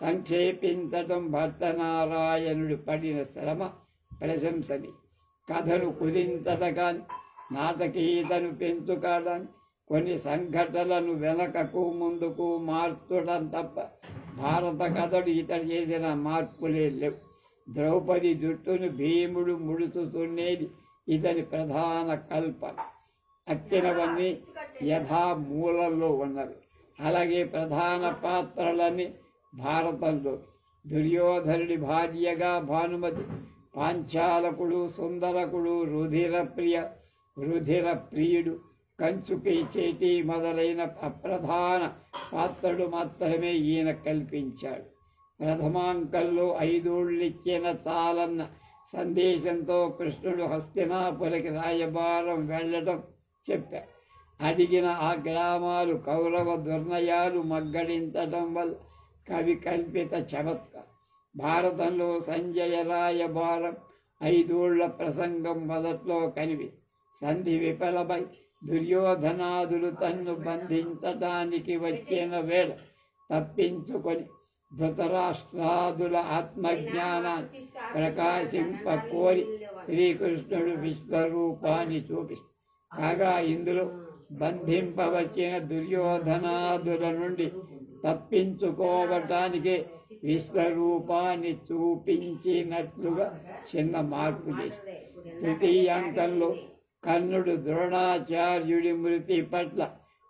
సంక్షేపించటం భట్టనారాయణుడు పడిన శ్రమ ప్రశంసని. కథను కుదించటగాని నాటకీయతను పెంచుకోవడాన్ని కొన్ని సంఘటనలను వెనకకు ముందుకు మార్చడం తప్ప భారత కథడు ఇతడు చేసిన మార్పులే లేవు. ద్రౌపది జుట్టును భీముడు ముడుచుతున్నది ఇతని ప్రధాన కల్పన. అక్కినవన్నీ యథామూలంలో ఉన్నవి. అలాగే ప్రధాన పాత్రలన్నీ భారతంలో. దుర్యోధనుడి భార్యగా భానుమతి, పాంచాలకుడు సుందరకుడు, రుధిర ప్రియుడు, కంచుకి చేటి మొదలైన అప్రధాన పాత్రలు మాత్రమే ఈయన కల్పించాడు. ప్రథమాంకంలో 5 ఊళ్ళిచ్చిన చాలన్న సందేశంతో కృష్ణుడు హస్తినాపురికి రాయబారం వెళ్ళడం చెప్పాడు. అడిగిన ఆ గ్రామాలు కౌరవ దుర్నయాలు మగ్గడించడం వల్ల కవి కల్పిత చమత్కారం. భారతంలో సంజయ రాయబారం 5 ఊళ్ళ ప్రసంగం మొదట్లో కనిపి సంధి విఫలమై దుర్యోధనాదులు తన్ను బంధించటానికి వచ్చిన వేళ తప్పించుకొని ధృతరాష్ట్రాదుల ఆత్మజ్ఞానాన్ని ప్రకాశింపకోరి శ్రీకృష్ణుడు విశ్వరూపాన్ని చూపిస్తాడు. కాగా ఇందులో బంధింపవచ్చిన దుర్యోధనాదుల నుండి తప్పించుకోవటానికి విశ్వరూపాన్ని చూపించినట్లుగా చిన్న మార్పు చేస్తాడు. తృతీయాంకంలో కర్ణుడు ద్రోణాచార్యుడి మృతి పట్ల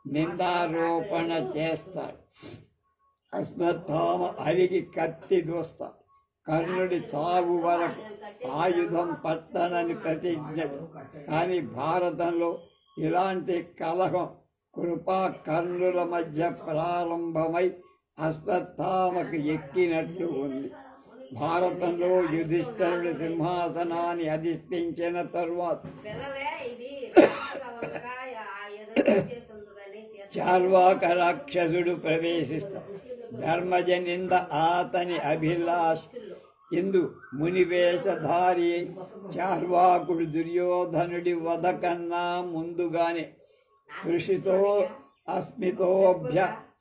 నిందారోపణ చేస్తాడు. అశ్వత్థామ అరిగి కత్తి దూస్తాడు. కర్ణుడి చావు వరకు ఆయుధం పట్టనని ప్రతిజ్ఞ. కానీ భారతంలో ఇలాంటి కలహం కృపా కర్ణుల మధ్య ప్రారంభమై అశ్వత్థామకు ఎక్కినట్లు ఉంది. భారతంలో యుధిష్ఠిరుడు సింహాసనాన్ని అధిష్ఠించిన తరువాత చార్వాక రాక్షసుడు ప్రవేశిస్తాడు. ధర్మజనింద అతని అభిలాష ఇందు మునివేషధారి చార్వాకుడు దుర్యోధనుడి వధ కన్నా ముందుగానే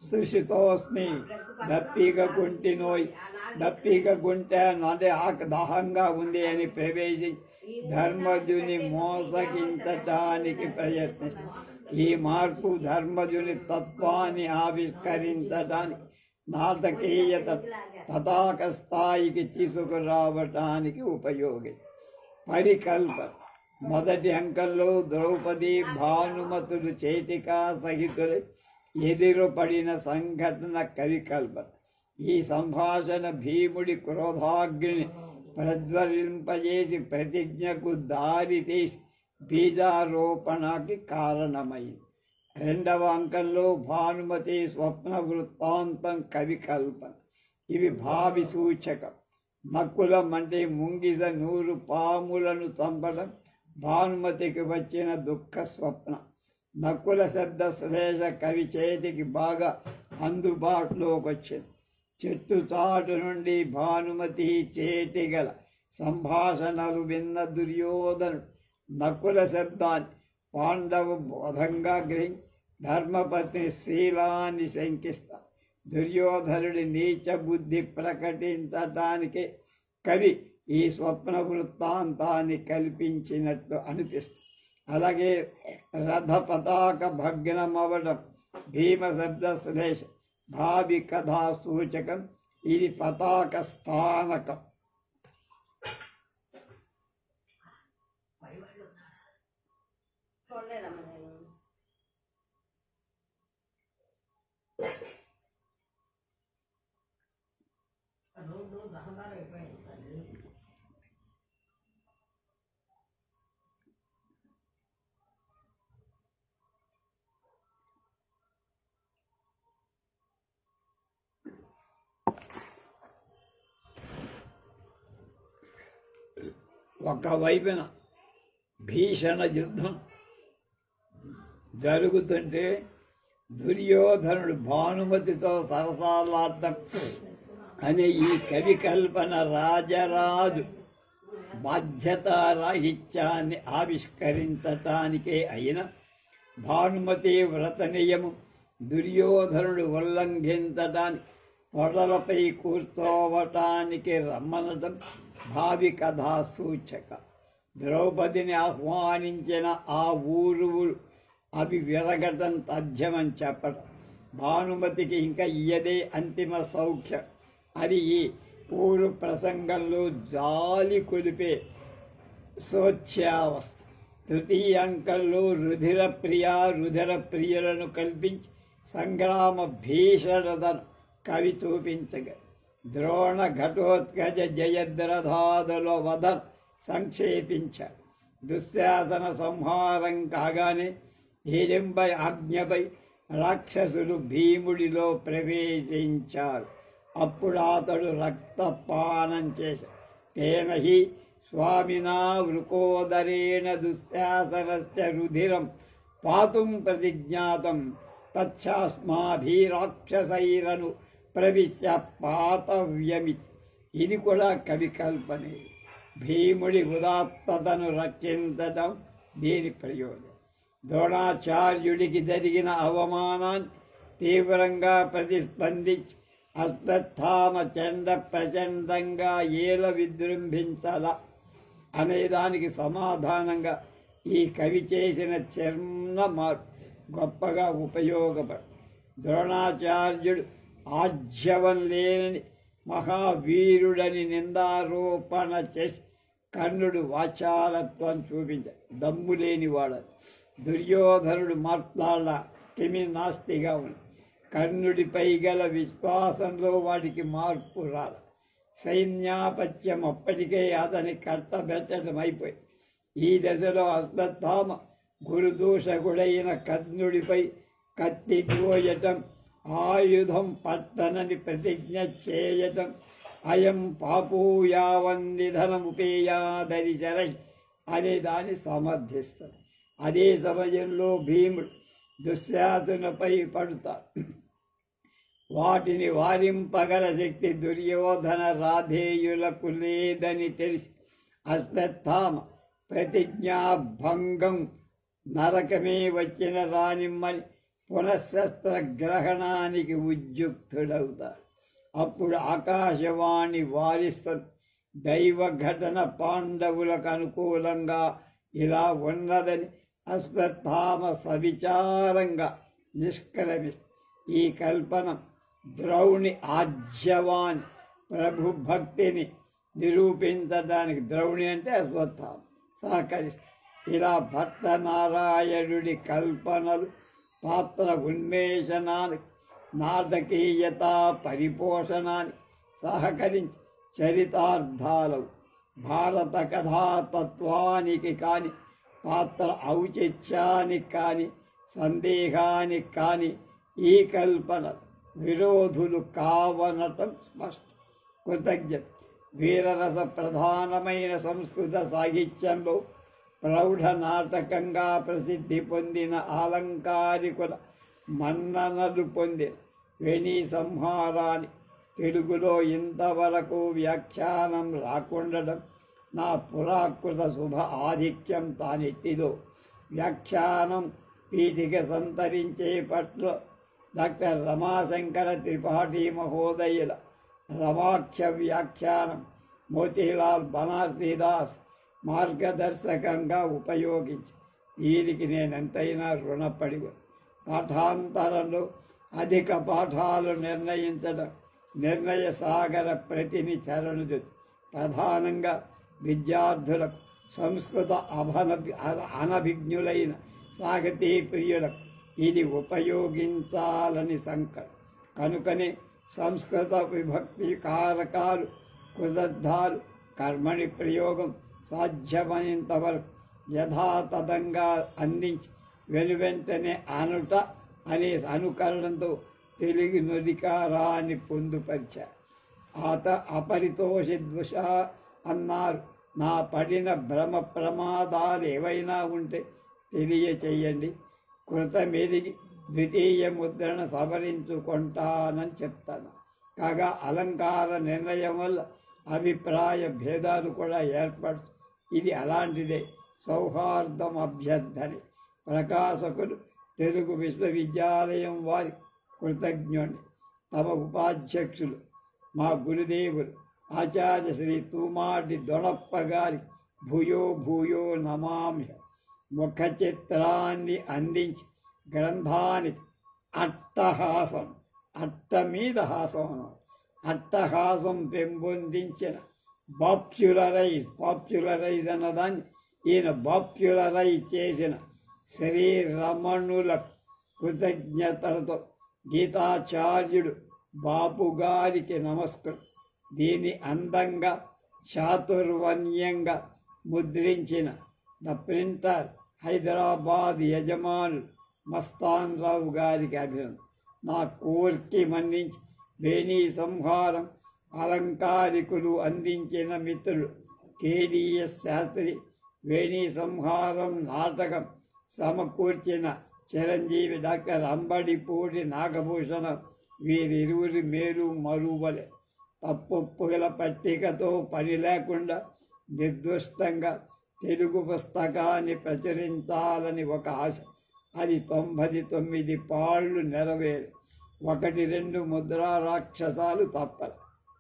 సృషితోస్మి దప్పిక గుంటె అంటే దాహంగా ఉంది అని ప్రవేశించి ధర్మజుని మోసగించటానికి ప్రయత్నిస్తాడు. ఈ మార్పు ధర్మజుని తత్వాన్ని ఆవిష్కరించడానికి నాటకీయత పతాక స్థాయికి తీసుకురావటానికి ఉపయోగి. పరికల్పన మొదటి అంకంలో ద్రౌపది భానుమతులు చేతికా సహితులై ఎదురుపడిన సంఘటన కవికల్పన. ఈ సంభాషణ భీముడి క్రోధాగ్ని ప్రజ్వలింపజేసి ప్రతిజ్ఞకు దారి తీసి బీజారోపణకి కారణమైంది. రెండవ అంకంలో భానుమతి స్వప్న వృత్తాంతం కవికల్పన. ఇవి భావి సూచకం. నకులం అంటే ముంగిస 100 పాములను చంపడం భానుమతికి వచ్చిన దుఃఖ స్వప్న. నకుల శబ్ద శ్లేష కవి చేతికి బాగా అందుబాటులోకి వచ్చింది. చెట్టు చాటు నుండి భానుమతి చేతి గల సంభాషణలు విన్న దుర్యోధనుడు నకుల శబ్దాన్ని పాండవ బోధంగా గ్రహించి ధర్మపత్ని శీలాన్ని శంకిస్తాడు. దుర్యోధనుడి నీచ బుద్ధి ప్రకటించటానికి కవి ఈ స్వప్న వృత్తాంతాన్ని కల్పించినట్లు అనిపిస్తుంది. అలాగే రథ పతాక భగ్నమవడం భీమ శబ్ద శ్లేష భావి కథా సూచకం. ఇది పతాక స్థానకం. ఒకవైపున భీషణ యుద్ధం జరుగుతుంటే దుర్యోధనుడు భానుమతితో సరసాలాడటం అనే ఈ కవి కల్పన రాజరాజు బాధ్యతారాహిత్యాన్ని ఆవిష్కరించటానికే అయిన భానుమతి వ్రత నియము దుర్యోధనుడు ఉల్లంఘించటానికి తొడలపై కూర్చోవటానికి రమ్మనటం భావి కథా సూచక. ద్రౌపదిని ఆహ్వానించిన ఆ ఊరువులు అవి విరగటం తథ్యమని చెప్పటం, భానుమతికి ఇంకా ఇయ్యదే అంతిమ సౌఖ్యం అది ఈ ఊరు ప్రసంగంలో జాలి కొలిపే శోచ్యావస్థ. తృతీయాంకంలో రుధిర ప్రియులను కల్పించి సంగ్రామ భీషణతను కవి చూపించగా ద్రోణ ఘటోత్కజ జయద్రథాదుల వధను సంక్షేపించాడు. దుశ్శాసన సంహారం కాగానే హిడింబై ఆజ్ఞపై రాక్షసులు భీముడిలో ప్రవేశించారు. అప్పుడు అతడు రక్తపానం చేశాడు. తేన హి స్వామినా వృకోదరేణ దుశ్శాసనస్య రుధిరం పాతుం ప్రతిజ్ఞాతం తచ్చాస్మాభిరాక్షసైరను ప్రవిశ్య పాతవ్యమితి. ఇది కూడా కవి కల్పనే. భీముడి ఉదాత్తతను రక్షించడం దీని ప్రయోజనం. ద్రోణాచార్యుడికి జరిగిన అవమానాన్ని తీవ్రంగా ప్రతిస్పందించి అశ్వత్థామ చండ ప్రచండంగా ఏల విజృంభించాల అనేదానికి సమాధానంగా ఈ కవి చేసిన చిన్న మార్పు గొప్పగా ఉపయోగపడు. ద్రోణాచార్యుడు ఆజ్యవం లేని మహావీరుడని నిందారోపణ చేసి కర్ణుడు వాచాలత్వం చూపించాడు, దమ్ము లేనివాడని. దుర్యోధనుడు మాట్లాడ కిమి నాస్తిగా ఉంది. కర్ణుడిపై గల విశ్వాసంలో వాడికి మార్పు రాల. సైన్యాపత్యం అప్పటికే అతని కట్టబెట్టడం అయిపోయి. ఈ దశలో అశ్వత్థామ గురుదూషకుడైన కర్ణుడిపై కత్తి దోయటం, ఆయుధం పట్టనని ప్రతిజ్ఞ చేయటం, అయం పాపూయావన్నిధనముపేయాదరిశరై అనే దాన్ని సమర్థిస్తారు. అదే సమయంలో భీముడు దుశ్శాసనపై పడుతాడు. వాటిని వారింపగల శక్తి దుర్యోధన రాధేయులకు లేదని తెలిసి అశ్వత్థామ ప్రతిజ్ఞాభంగం నరకమే వచ్చిన రానిమ్మని పునఃశస్త్ర గ్రహణానికి ఉద్యుక్తుడవుతాడు. అప్పుడు ఆకాశవాణి వారిస్తుంది, దైవ ఘటన పాండవులకు అనుకూలంగా ఇలా ఉన్నదని. అశ్వత్థామ సవిచారంగా నిష్క్రమిస్తుంది. ఈ కల్పన ద్రౌణి ఆజ్యవాణి ప్రభు భక్తిని నిరూపించడానికి, ద్రౌణి అంటే అశ్వత్థామ, సహకరిస్తుంది. ఇలా భట్ట నారాయణుడి కల్పనలు పాత్ర ఉన్మేషణానికి, నాటకీయత పరిపోషణానికి సహకరించి చరితార్థాలవు. భారత కథాతత్వానికి కాని, పాత్ర ఔచిత్యానికి కాని, సందేహానికి కాని ఈ కల్పన విరోధులు కావనటం స్పష్టం. కృతజ్ఞత. వీరరస ప్రధానమైన సంస్కృత సాహిత్యంలో ప్రౌఢ నాటకంగా ప్రసిద్ధి పొందిన అలంకారికుల మన్ననలు పొందిన వేణీ సంహారాన్ని తెలుగులో ఇంతవరకు వ్యాఖ్యానం రాకుండడం నా పురాకృత శుభ ఆధిక్యం తానెత్తిదో. వ్యాఖ్యానం పీఠిక సంతరించే పట్ల డాక్టర్ రమాశంకర త్రిపాఠి మహోదయుల రమాఖ్య వ్యాఖ్యానం మోతీలాల్ బనార్సీదాస్ మార్గదర్శకంగా ఉపయోగించి దీనికి నేనెంతైనా రుణపడి. పాఠాంతరంలో అధిక పాఠాలు నిర్ణయించడం నిర్ణయ సాగర ప్రతిని చరణుడు. ప్రధానంగా విద్యార్థులకు, సంస్కృత అనభిజ్ఞులైన సాహితీ ప్రియులకు ఇది ఉపయోగించాలని సంకల్పం. కనుకనే సంస్కృత విభక్తి కారకాలు, కృతర్థాలు, కర్మణి ప్రయోగం సాధ్యమైనంతవరకు యథాతథంగా అందించి వెనువెంటనే అనుట అనే అనుకరణతో తెలుగు నుడికారాన్ని పొందుపరిచారు. అపరితోషిద్వష అన్నారు నా పడిన భ్రమ ప్రమాదాలు ఏవైనా ఉంటే తెలియచేయండి. కృతమెరిగి ద్వితీయ ముద్రణ సవరించుకుంటానని చెప్తాను. కాగా అలంకార నిర్ణయం వల్ల అభిప్రాయ భేదాలు కూడా ఏర్పడు. ఇది అలాంటిదే. సౌహార్దం అభ్యర్థని. ప్రకాశకుడు తెలుగు విశ్వవిద్యాలయం వారి కృతజ్ఞుని. తమ ఉపాధ్యక్షులు మా గురుదేవులు ఆచార్య శ్రీ తూమాటి దొణప్ప గారి భూయో భూయో నమామి. ముఖ చిత్రాన్ని అందించి గ్రంథానికి అట్టహాసం, అట్ట మీద హాసం, అట్టహాసం పెంపొందించిన పాప్యులరైజ్ అన్నదాన్ని ఈయన పాప్యులరైజ్ చేసిన శ్రీరమణుల కృతజ్ఞతలతో గీతాచార్యుడు బాపు గారికి నమస్కారం. దీని అందంగా చాతుర్వర్ణ్యంగా ముద్రించిన ద ప్రింటర్ హైదరాబాద్ యజమానులు మస్తాన్ రావు గారికి అభినందన. నా కోర్కి మన్నించి వేణీ సంహారం అలంకారికులు అందించిన మిత్రులు కేడిఎస్ శాస్త్రి, వేణీ సంహారం నాటకం సమకూర్చిన చిరంజీవి డాక్టర్ అంబడిపూడి నాగభూషణం, వీరిరువురి మేలు మరువలే. తప్పొప్పుల పట్టికతో పని లేకుండా నిర్దుష్టంగా తెలుగు పుస్తకాన్ని ప్రచురించాలని ఒక ఆశ. అది 99 పాళ్ళు నెరవేరు. 1-2 ముద్రా రాక్షసాలు తప్పల.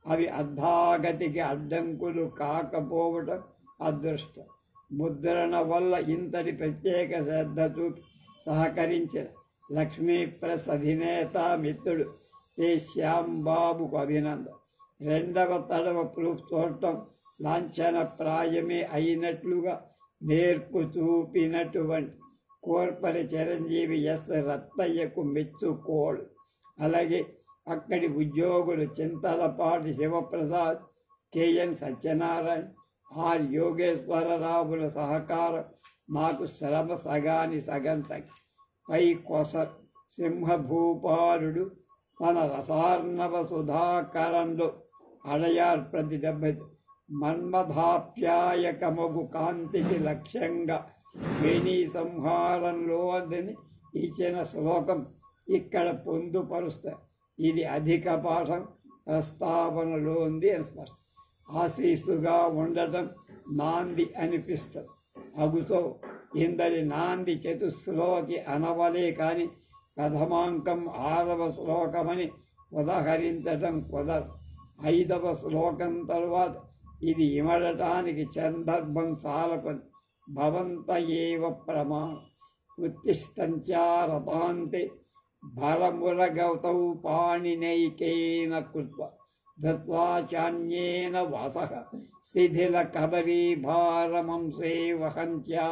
అవి అర్ధాగతికి అడ్డంకులు కాకపోవటం అదృష్టం. ముద్రణ వల్ల ఇంతటి ప్రత్యేక శ్రద్ధ చూపి సహకరించిన లక్ష్మీ ప్రెస్ అధినేత మిత్రుడు కె శ్యాంబాబుకు అభినందన. 2వ తడవ ప్రూఫ్ చూడటం లాంఛనప్రాయమే అయినట్లుగా నేర్పు చూపినటువంటి కోర్పరి చిరంజీవి ఎస్ రత్తయ్యకు మెచ్చుకోడు. అలాగే అక్కడి ఉద్యోగులు చింతలపాటి శివప్రసాద్, కెఎన్ సత్యనారాయణ, ఆర్ యోగేశ్వరరావుల సహకారం నాకు శ్రమ సగాని సగం తగ్గి. పై కొసర్ సింహభూపాలుడు తన రసార్ణవ సుధాకరంలో అడయార్ ప్రతి 70 మన్మథాప్యాయకమగు కాంతికి లక్ష్యంగా వేణీ సంహారంలో అందని ఇచ్చిన శ్లోకం ఇక్కడ పొందుపరుస్తారు. ఇది అధిక పాఠం ప్రస్తావనలో ఉంది అని స్పష్టం. ఆశీస్సుగా ఉండటం నాంది అనిపిస్తుంది. అగుతో ఇందరి నాంది చతుశ్లోకి అనవలే కాని ప్రథమాంకం 6వ శ్లోకమని ఉదహరించటం కుదరదు. 5వ శ్లోకం తరువాత ఇది ఇమడటానికి సందర్భం సాలపని. భవంత ఏవ ప్రమాణం ఉత్తిష్టంచారతాంతే భరమురగౌతౌ పాణినైకేన కృత్వా ధత్వా చాన్యేన వాసః శిథిల కబరీభారమంసే వహంత్యా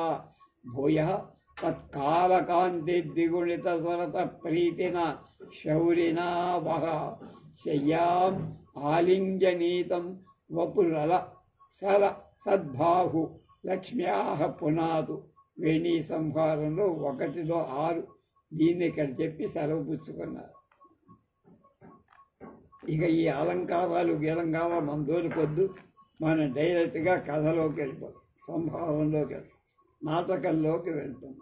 భూయః తత్కాలకాంతి ద్విగుణిత స్వరత ప్రీతిన శౌరినా వహ శయ్యాం ఆలింగనీతం వపురల సల సద్బాహు లక్ష్మ్యాహ పునాదు. వేణీ సంహారంలో 1లో 6 దీన్ని ఇక్కడ చెప్పి సెలవు పుచ్చుకున్నారు. ఇక ఈ అలంకారాలు గీలంకాల మన దూరకొద్దు. మనం డైరెక్ట్గా కథలోకి వెళ్ళిపోతాం, సంహారంలోకి వెళ్తాం, నాటకంలోకి వెళ్తాం.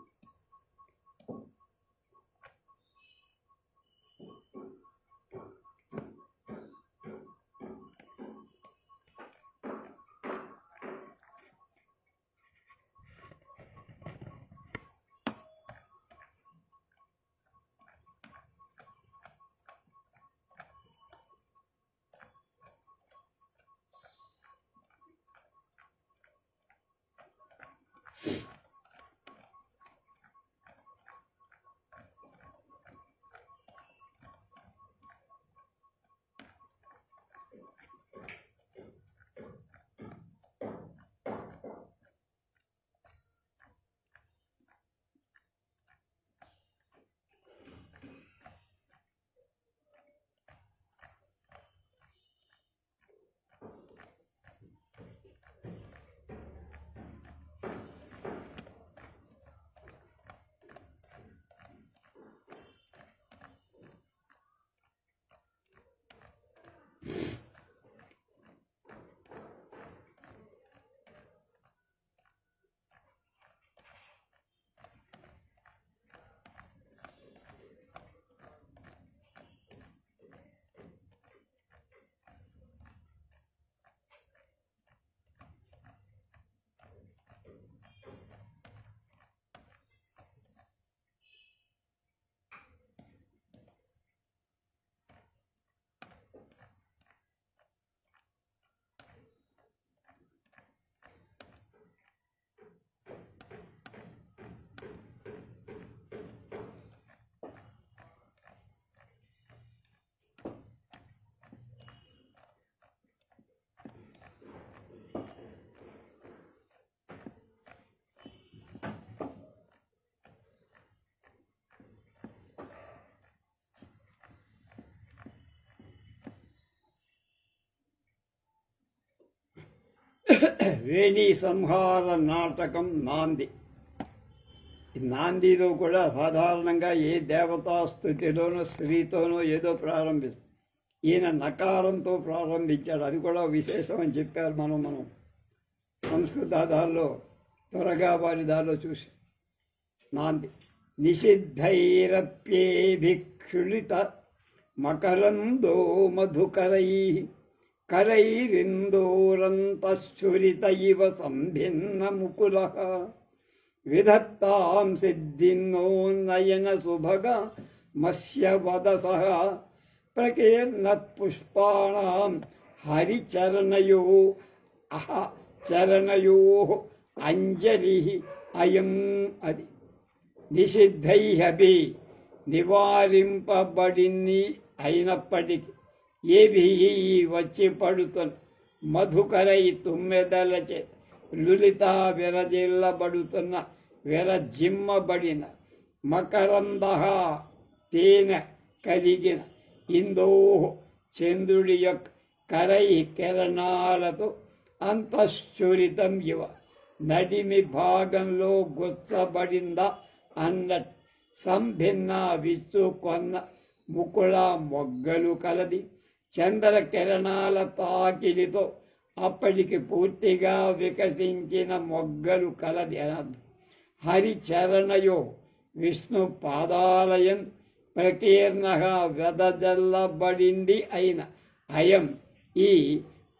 వేణి సంహార నాటకం నాంది. నాందిలో కూడా సాధారణంగా ఏ దేవతా స్థుతిలోనో స్త్రీతోనో ఏదో ప్రారంభిస్తుంది. ఈయన నకారంతో ప్రారంభించాడు, అది కూడా విశేషం అని చెప్పారు. మనం సంస్కృత దాల్లో త్వరగా వారి దారిలో చూసి నాంది. నిషిద్ధైరప్యేభిక్షుళిత మకరందో మధుకరై కరైరిందోరంతశ్చురిత ఇవ సంభిన్న ముకుల విధత్తాం సిద్ధిన్నోన్నయన సుభగ మత్స్యవదస ప్రకీర్ణ పుష్పాణం హరిచరణయో చరణయో అంజలి అయం. అది నిషిద్ధైహి నివారింపబడింది అయినప్పటికీ ఏవి వచ్చి పడుతున్న మధుకరై తుమ్మెదల చేత లులిత విరజిల్లబడుతున్న విరజిమ్మబడిన మకరంద తేనె కలిగిన ఇందో చంద్రుడి యొక్క కరై కిరణాలతో అంతశ్చూరితం ఇవ నడిమి భాగంలో గుచ్చబడిందా అన్నట్టు సంభిన్న విచ్చుకొన్న ముకుళ మొగ్గలు కలది చంద్ర కిరణాల తాకిలితో అప్పటికి పూర్తిగా వికసించిన మొగ్గలు కలది అనర్థం. హరిచరణయో విష్ణు పాదాలయం ప్రకీర్ణగా వెదజల్లబడింది అయిన అయం ఈ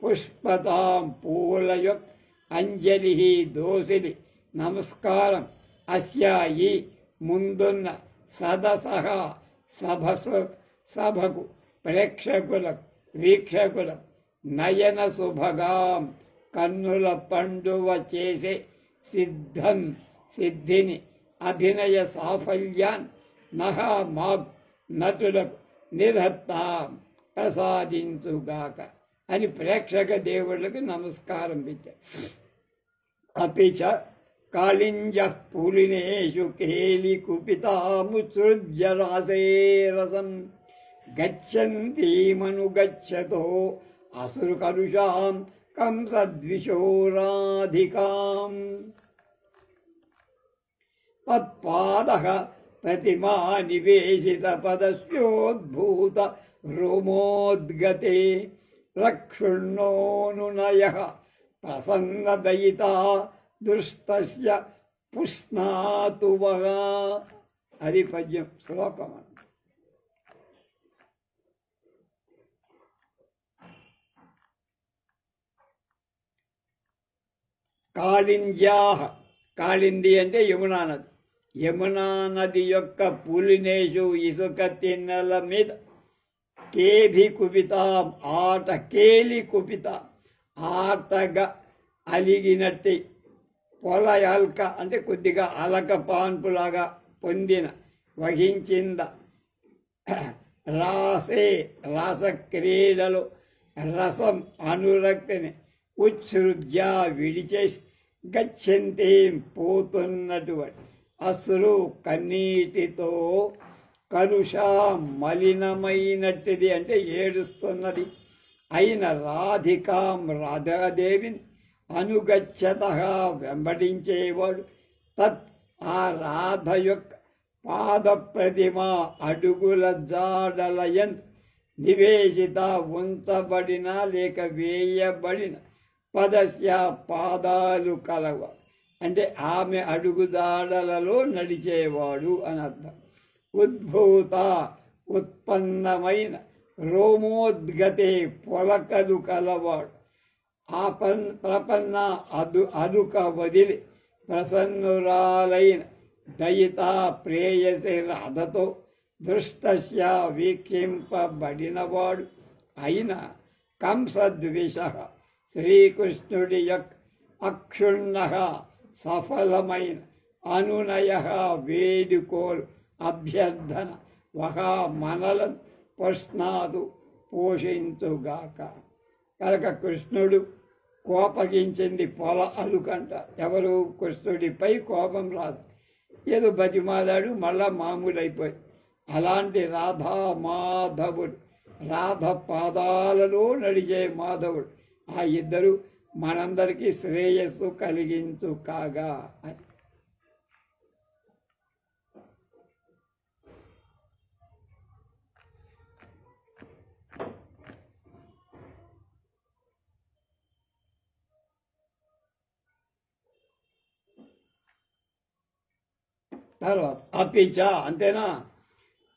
పుష్పతాం పూల యొక్క అంజలి దోసిలి నమస్కారం అస్య ఈ ముందున్న సదసహ సభకు ప్రేక్షకులకు వీక్షకులకు నయన శుభగాం కన్నుల పండువ చేసే సిద్ధిని అభినయ సాఫల్యాన్ నహా మాగ్ నటులకు నిరత్తాం ప్రసాదించుగాక అని ప్రేక్షక దేవుళ్ళకి నమస్కారం పెట్టారు. అపిచ కాళింజ పులినేషు కేలి కుపితాముత్సృజ్య రాసేరసం గచ్చంతీమనుగచ్చతో అసురు కరుషాం కంసద్విషోరాధికాం తత్పాదః ప్రతిమా నివేశిత పదస్యోద్భూత రోమోద్గతే రక్షుణ్ణోనునయః ప్రసన్నదయితా దృష్టస్య పుష్ణాతు వః. అది పద్యం శ్లోకం. కాళింద్యాః కాళింది అంటే యమునా నది. యమునా నది యొక్క పులినేషు ఇసుక తిన్నెల మీద కేభి కుపిత ఆట కేలి కుపిత ఆటగా అలిగినట్టి పొల అల్క అంటే కొద్దిగా అలక పాన్పులాగా పొందిన వహించింద రాసే రస క్రీడలు రసం అనురక్తిని ఉత్సృజ్య విడిచేసి గచ్చంతేం పోతున్నటువంటి అసురు కన్నీటితో కలుష మలినమైనట్టుది అంటే ఏడుస్తున్నది అయిన రాధికాం రాధాదేవిని అనుగచ్చత వెంబడించేవాడు తత్ ఆ రాధ యొక్క పాద ప్రతిమ అడుగుల జాడలయంత్ నివేశిత ఉంచబడిన లేక వేయబడిన పదస్య పాదాలు కలవ అంటే ఆమె అడుగుదాడలలో నడిచేవాడు అని అర్థం. ఉద్భూత ఉత్పన్నమైన రోమోద్గతే పొలకలు కలవాడు ఆ ప్రపన్న అదుక వదిలి ప్రసన్నురాలైన దయిత ప్రేయసి రాధతో దృష్టస్య వీక్షింపబడినవాడు అయిన కంసద్విష శ్రీకృష్ణుడి యొక్క అక్షుణ్ణ సఫలమైన అనునయ వేడుకోలు అభ్యర్థన వహా మనలను పుష్ణాదు పోషించుగాక. కనుక కృష్ణుడు కోపగించింది పొల అలుకంట. ఎవరు? కృష్ణుడిపై కోపం రాదు, ఏదో బతిమాలాడు, మళ్ళా మామూలైపోయి. అలాంటి రాధా మాధవుడు, రాధ పాదాలలో నడిచే మాధవుడు, ఆ ఇద్దరు మనందరికీ శ్రేయస్సు కలిగించు కాగా అని. తర్వాత అపిచ అంతేనా,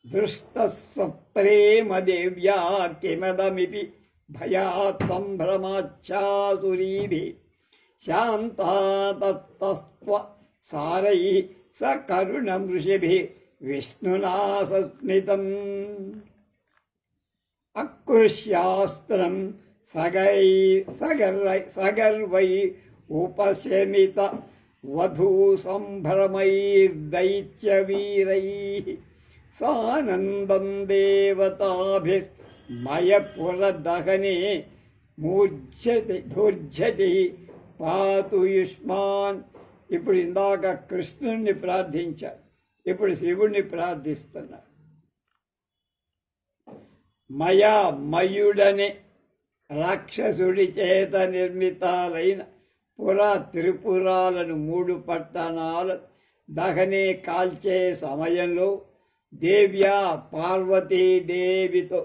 దృష్ట సప్రేమ దేవ్యా కిమదమిపి భయాత్ సంభ్రమాచ్ఛాసురీభి శాంతాతస్త్వ సారై సకరుణమృషిభి విష్ణునా సస్మితం అకృష్యాస్త్రం సగర్వై ఉపశమిత వధూ సంభ్రమైర్దైత్యవీరైః సానందం దేవతాభిర్మయపురదహనే మూర్ఛతి పాతు యుష్మాన్. ఇప్పుడు ఇందాక కృష్ణుణ్ణి ప్రార్థించారు, ఇప్పుడు శివుణ్ణి ప్రార్థిస్తున్నారు. మయుడనే రాక్షసుడి చేత నిర్మితాలైన త్రిపురాలను 3 పట్టణాలు దహనే కాల్చే సమయంలో దేవ్యా పార్వతీదేవితో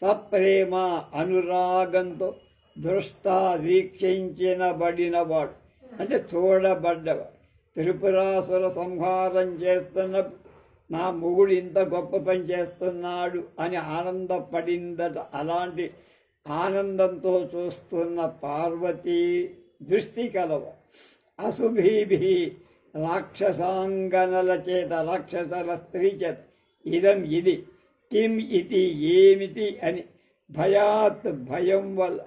సప్రేమ అనురాగంతో దృష్ట వీక్షించబడినవాడు అంటే చూడబడ్డవాడు. త్రిపురాసుర సంహారం చేస్తున్నప్పుడు నా మొగుడు ఇంత గొప్ప పని చేస్తున్నాడు అని ఆనందపడిందట. అలాంటి ఆనందంతో చూస్తున్న పార్వతీ దృష్టి కలవ. అశుభీభి రాక్షసాంగనల చేత, రాక్షసల స్త్రీ చేత ఇదం ఇది, కిం ఇది ఏమిటి అని, భయాత్ భయం వల్ల,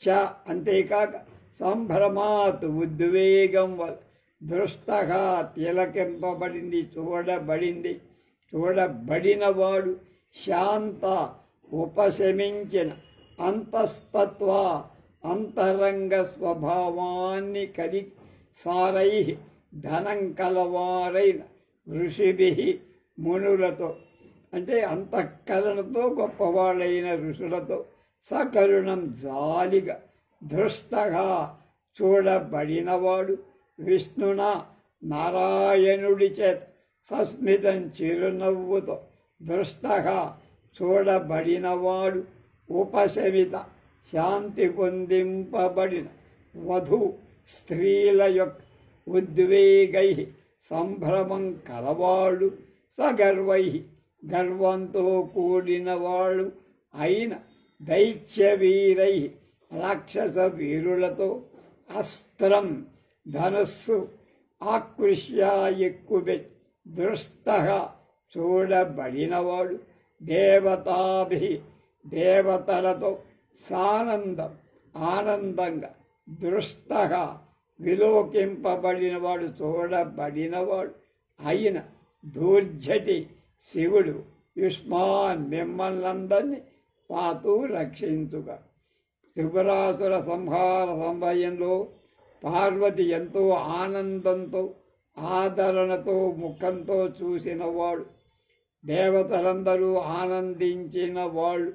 చ అంతేకాక సంభ్రమాత్ ఉద్వేగం వల్ల, దృష్టగా తిలకింపబడింది, చూడబడినవాడు, శాంత ఉపశమించిన, అంతస్తత్వ అంతరంగ స్వభావాన్ని కలిగి, సారై ధనం కలవారైన ఋషిభి మునులతో అంటే అంతఃకరణతో గొప్పవాళ్ళైన ఋషులతో, సకరుణం జాలిగా, దృష్టగా చూడబడినవాడు, విష్ణున నారాయణుడి చేత సస్మితం చిరునవ్వుతో దృష్టగా చూడబడినవాడు, ఉపశమిత శాంతి పొందింపబడిన వధు స్త్రీల యొక్క ఉద్వేగై సంభ్రమం కలవాడు, సగర్వై గర్వంతో కూడిన వాళ్ళు అయిన దైత్యవీరై రాక్షస వీరులతో, అస్త్రం ధనుస్సు ఆకృష్య ఎక్కుబె దృష్టగా చూడబడినవాడు, దేవతాభి దేవతలతో సానందం ఆనందంగా, దృష్టగా విలోకింపబడినవాడు చూడబడినవాడు అయిన దూర్జటి శివుడు, యుష్మాన్ మిమ్మల్నందరినీ పాతూ రక్షించుగా. త్రిపురాసుర సంహార సమయంలో పార్వతి ఎంతో ఆనందంతో ఆదరణతో ముఖంతో చూసినవాడు, దేవతలందరూ ఆనందించిన వాళ్ళు.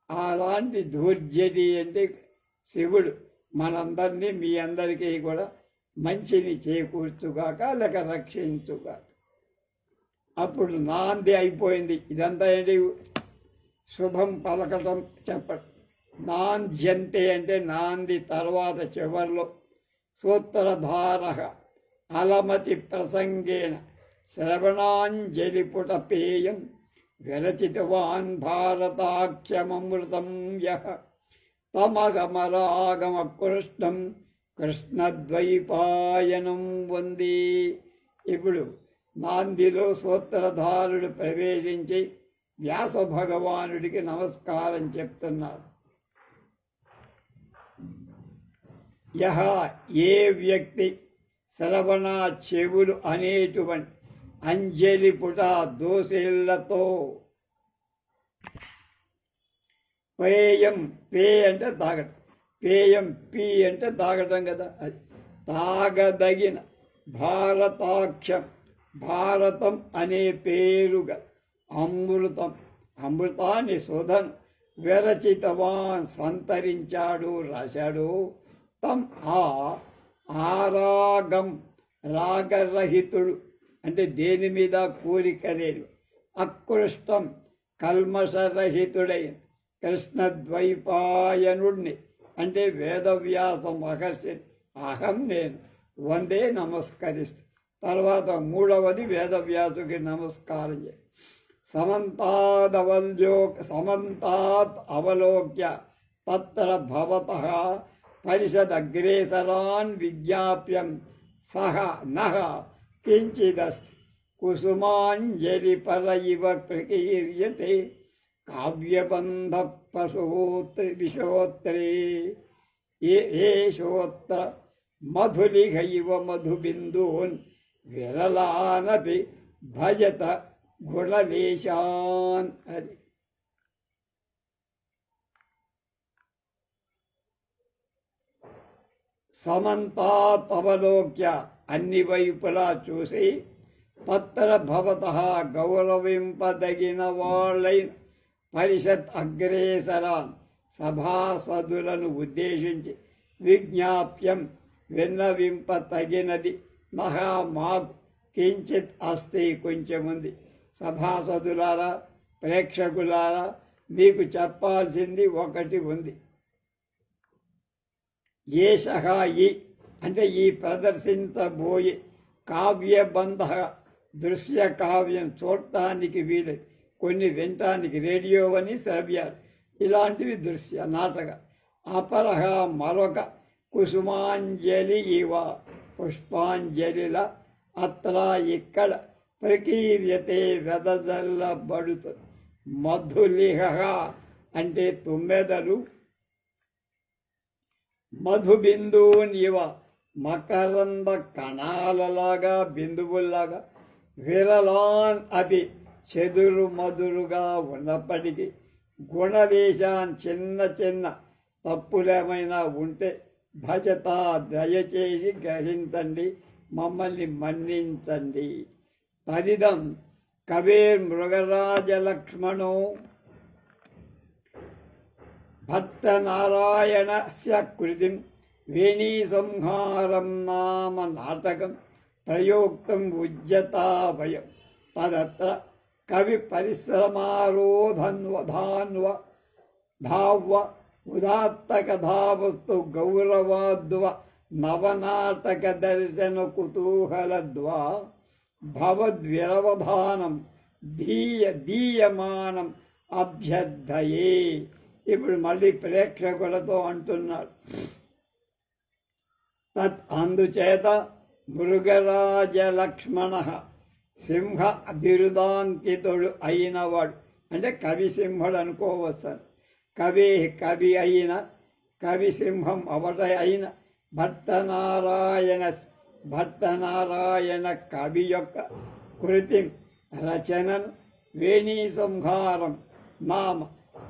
అలాంటి దూర్జటి అంటే శివుడు మనందరినీ మీ అందరికీ కూడా మంచిని చేకూర్చుగాక లేక రక్షించుగాక. అప్పుడు నాంది అయిపోయింది. ఇదంతా ఏంటి, శుభం పలకటం చెప్పడం. నాంద్యంతే అంటే నాంది తర్వాత చివరిలో సూత్రధార అలమతి ప్రసంగేణ శ్రవణాంజలిపుట పేయం విరచితవాన్ భారతాఖ్యమృతం యః తమగమరాగమ కృష్ణం కృష్ణద్వైపాయనం వందే. ఇప్పుడు నాందిలో సూత్రధారుడు ప్రవేశించి వ్యాస భగవానుడికి నమస్కారం చెప్తున్నారు. యహ ఏ వ్యక్తి శ్రవణ చెవులు అనేటువంటి అంజలి పుట దోసిళ్లతో, పేయం పే అంటే తాగటం, పేయం పి అంటే తాగటం కదా, అది తాగదగిన భారతాఖ్యం భారతం అనే పేరుగా అమృతం అమృతాన్ని సుధను విరచితవాన్ సంతరించాడు రాశాడు తం ఆరాగం రాగరహితుడు అంటే దేని మీద కోరిక లేడు. అకృష్టం కల్మషరహితుడైన కృష్ణద్వైపాయనుడిని అంటే వేదవ్యాస మహర్షి అహం నేను వందే నమస్కరిస్తూ. తర్వాత మూడవది వేదవ్యాసుకి నమస్కారం చేయి. సమంతాద్ అవలోక్య తత్ర భవతః పరిషదగ్రేసరాన్ విజ్ఞాప్యం సహ నః కించిదస్తి కుసుమాంజలి పర ఇవ ప్రకీర్యతే కావ్యబంధ విశోత్రే ఏషోత్ర మధులిఘ ఇవ మధుబిందూన్ విరలానపి భజత గుణలేశాన్. అది సమంతాత్ అవలోక్య అన్ని వైపులా చూసి తత్ర భవతః గౌరవింపదగిన వాళ్ళైన పరిషత్ అగ్రేసరాన్ సభాసదులను ఉద్దేశించి విజ్ఞాప్యం విన్నవింప తగినది మహా మాకు కించిత్ అస్తి కొంచెముంది. సభాసదులారా ప్రేక్షకులారా మీకు చెప్పాల్సింది ఒకటి ఉంది. ఏషః ఈ అంటే ఈ ప్రదర్శించబోయే కావ్యబంధ దృశ్య కావ్యం చూడటానికి వీలు, కొన్ని వినటానికి రేడియో అని శ్రవ్యాలు ఇలాంటివి దృశ్య నాటక. అపరహ మరొక కుసుమాంజలి ఇవ పుష్పాంజలిల అత్ర ఇక్కడ ప్రకీర్యతే వెదజల్లబడుతుంది. మధులిహ అంటే తుమ్మెదలు మధుబిందువున్ ఇవ మకరంద కణాలలాగా బిందువుల్లాగా విరలాన్ అవి చెదురు మధురుగా ఉన్నప్పటికీ గుణదేశాన్ చిన్న చిన్న తప్పులేమైనా ఉంటే భజత దయచేసి గ్రహించండి, మమ్మల్ని మన్నించండి. తదిదం కవేర్ మృగరాజలక్ష్మణో భట్టనారాయణస్య కృతిం వేణీ సంహారం నామ నాటకం ప్రయోక్తం ఉజ్జతాభయం. తదత్ర కవి పరిశ్రమారోధన్వధాన్వ ధావ్వ ఉదాత్తకధావస్తు గౌరవాద్వ నవనాటక దర్శన కుతూహలద్వా భవద్విరవధానం దీయమానం అభ్యర్థయే. ఇప్పుడు మళ్ళీ ప్రేక్షకులతో అంటున్నాడు. తత్ అందుచేత మృగరాజలక్ష్మణ సింహ బిరుదాంకితుడు అయినవాడు అంటే కవి సింహుడు అనుకోవచ్చు. కవి అయిన కవి సింహం అవట అయిన భట్టనారాయణ కవి యొక్క కృతి రచనను వేణీ సంహారం నామ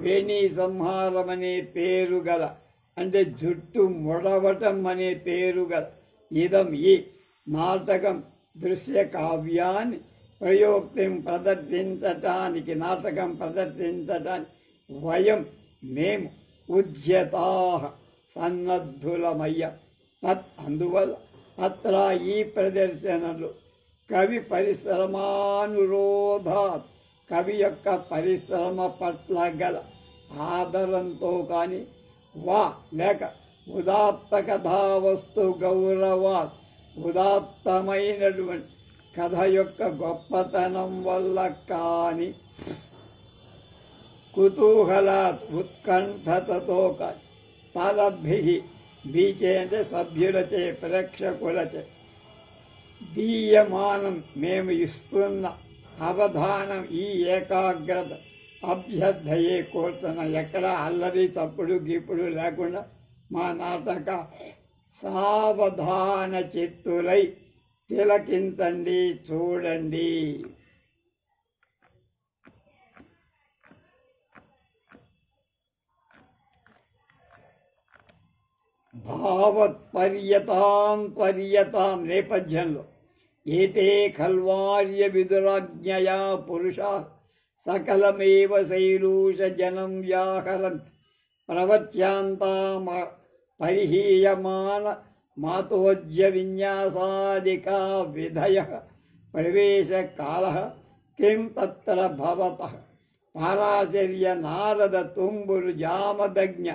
వేణీ సంహారం అనే పేరు గల అంటే జుట్టు ముడవటం అనే పేరు గల ఇదం ఈ నాటకం దృశ్య కావ్యాన్ని ప్రయోక్తిం ప్రదర్శించటానికి నాటకం ప్రదర్శించటానికి వయం మేము ఉద్యతాః సన్నద్ధులమయ్య. తత్ అందువల్ల అత్ర ఈ ప్రదర్శనలు కవి పరిశ్రమానురోధాత్ కవి యొక్క పరిశ్రమ పట్ల గల ఆదరంతో కానీ వా లేక ఉదాత్త కథావస్తు గౌరవాత్ ఉదాత్తమైనటువంటి కథ యొక్క గొప్పతనం వల్ల కానీ కుతూహలాత్ ఉత్కంఠతతో కానీ తదద్భిః బీచే అంటే సభ్యులచే ప్రేక్షకులచే దీయమానం మేము ఇస్తున్న అవధానం ఈ ఏకాగ్రత అభ్యర్థయే కోరుతున్న ఎక్కడ అల్లరి తప్పుడు గీపుడు లేకుండా మా నాటక సావధాన చిత్తులై తిలకించండి, చూడండి. భావత్పర్యతాం నేపథ్యంలో ఏతే ఖల్వార్య విదురాజ్ఞయా పురుషా సకలమేవ శైలూష జనం వ్యాహరంతి పరిహీయమాన మాతోజ్య విన్యాసాదికా విధయ ప్రవేశకాల కిం తత్ర భవతః పారాచర్య నారద తుంబురు జామదజ్ఞ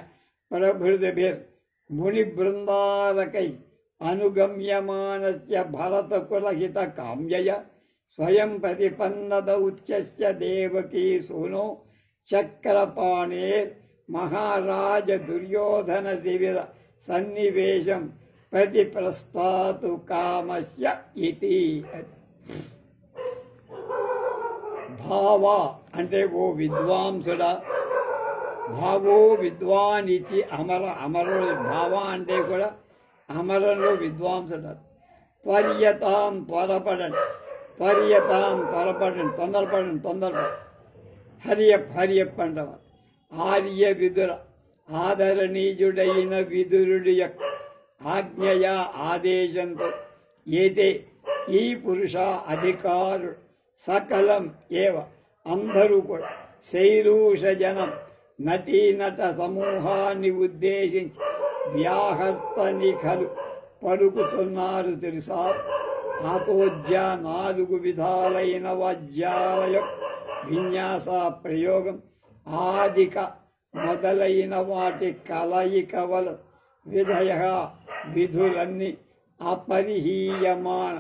ప్రభృతిభిర్ ముని బృందారకై అనుగమ్యమానస్య భరతకులహిత కామ్యయ స్వయం ప్రతిపన్నద ఉచ్యస్య దేవకీ సూనో చక్రపాణేర్ మహారాజ దుర్యోధన శిబిర సన్నివేశం ప్రతిప్రస్థాతు కామస్య ఇతి. భావ అంటే ఓ విద్వాంసుడా, భావో విద్వాన్ ఇతి అమరుడు. భావ అంటే కూడా అమరులు విద్వాంసుడు. త్వర్యతాం త్వరపడండి, తొందరపడండి. హరియప్పండవ ఆర్య విదుర ఆదరణీయుడైన విదురుడి యొక్క ఆజ్ఞయ ఆదేశంతో ఏదే ఈ పురుష అధికారుడు సకలం ఏవ అందరూ కూడా శైరూష జనం నటీనట సమూహాన్ని ఉద్దేశించి వ్యాహర్త నిఖలు పలుకుతున్నారు తెలుసా. ఆతోజ్య 4 విధాలైన వాద్యాల యొక్క విన్యాస ప్రయోగం ఆదిక మొదలైన వాటి కలయికవల విధయ విధులన్నీ అపరిహీయమాన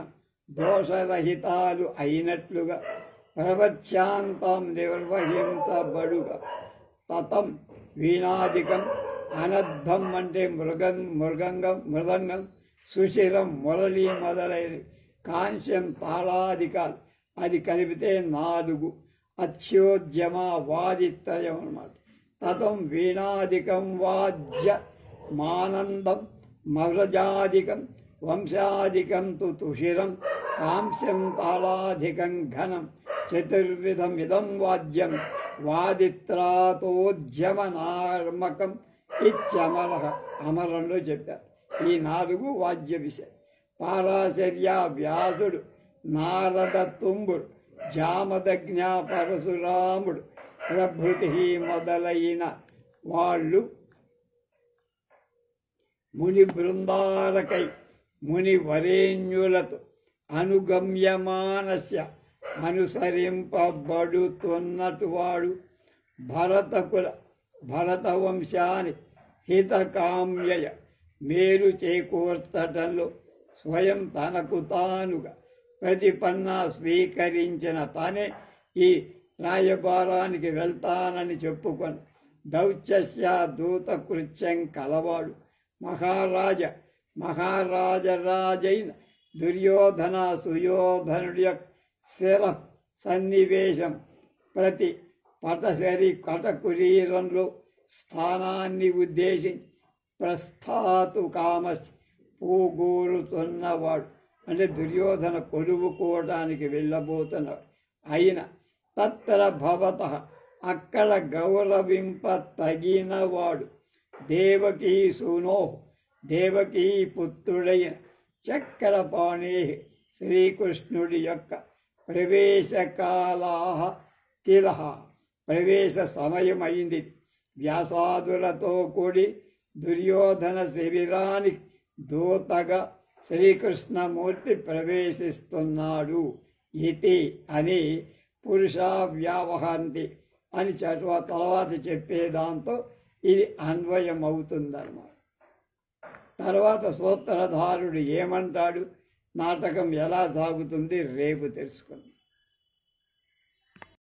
దోషరహితాలు అయినట్లుగా ప్రవచ్యాంతం నిర్వహించబడుగా. తతం వీణాదికం అనర్థం అంటే మృదంగం సుశిరం మురళి మొదలైనవి, కాంస్యం తాళాదికాలు అది కలిపితే 4, అత్యోద్యమ వాదిత్రయం అన్నమాట. తతం వీణాదికం వాద్య మానందం మవ్రజాదికం వంశాదికం తుషిరం కాంస్యం తాళాధికం ఘనం చతుర్విధం ఇదం వాద్యం వాదిత్రాతోద్యమనార్మకం ఇత్యమర. అమరంలో చెప్పారు ఈ 4 వాద్య విషయం. పారాశర్య వ్యాసుడు, నారద తుంబుడు, జామదజ్ఞ పరశురాముడు ప్రభృతి మొదలైన వాళ్ళు ముని బృందాలకై ముని వరేణ్యులతో అనుగమ్యమానస్య అనుసరింపబడుతున్నటువాడు భరత వంశాన్ని హితకామ్యయ మేలు చేకూర్చటంలో స్వయం తనకు తానుగా ప్రతిపన్న స్వీకరించిన తానే ఈ రాయబారానికి వెళ్తానని చెప్పుకొని దౌత్యస్య దూతకృత్యం కలవాడు మహారాజరాజైన దుర్యోధన సుయోధనుడి యొక్క శిర సన్నివేశం ప్రతి కటకురీరంలో స్థానాన్ని ఉద్దేశించి ప్రస్థాతు కామస్ పూగూరుతున్నవాడు అంటే దుర్యోధన కొలువుకోవడానికి వెళ్ళబోతున్నాడు. అయిన తత్ర భవత అక్కడ గౌరవింప తగినవాడు దేవకీ సూనో దేవకీ పుత్రుడైన చక్రపాణి శ్రీకృష్ణుడి యొక్క ప్రవేశకాలాహ తిలహ ప్రవేశ సమయమైంది. వ్యాసాదులతో కూడి దుర్యోధన శిబిరానికి దూతగా శ్రీకృష్ణమూర్తి ప్రవేశిస్తున్నాడు. ఇది అని పురుష వ్యావహంతి అని తర్వాత చెప్పేదాంతో ఇది అన్వయం అవుతుందన్నమాట. తర్వాత సూత్రధారుడు ఏమంటాడు, నాటకం ఎలా సాగుతుంది రేపు తెలుసుకుందాం.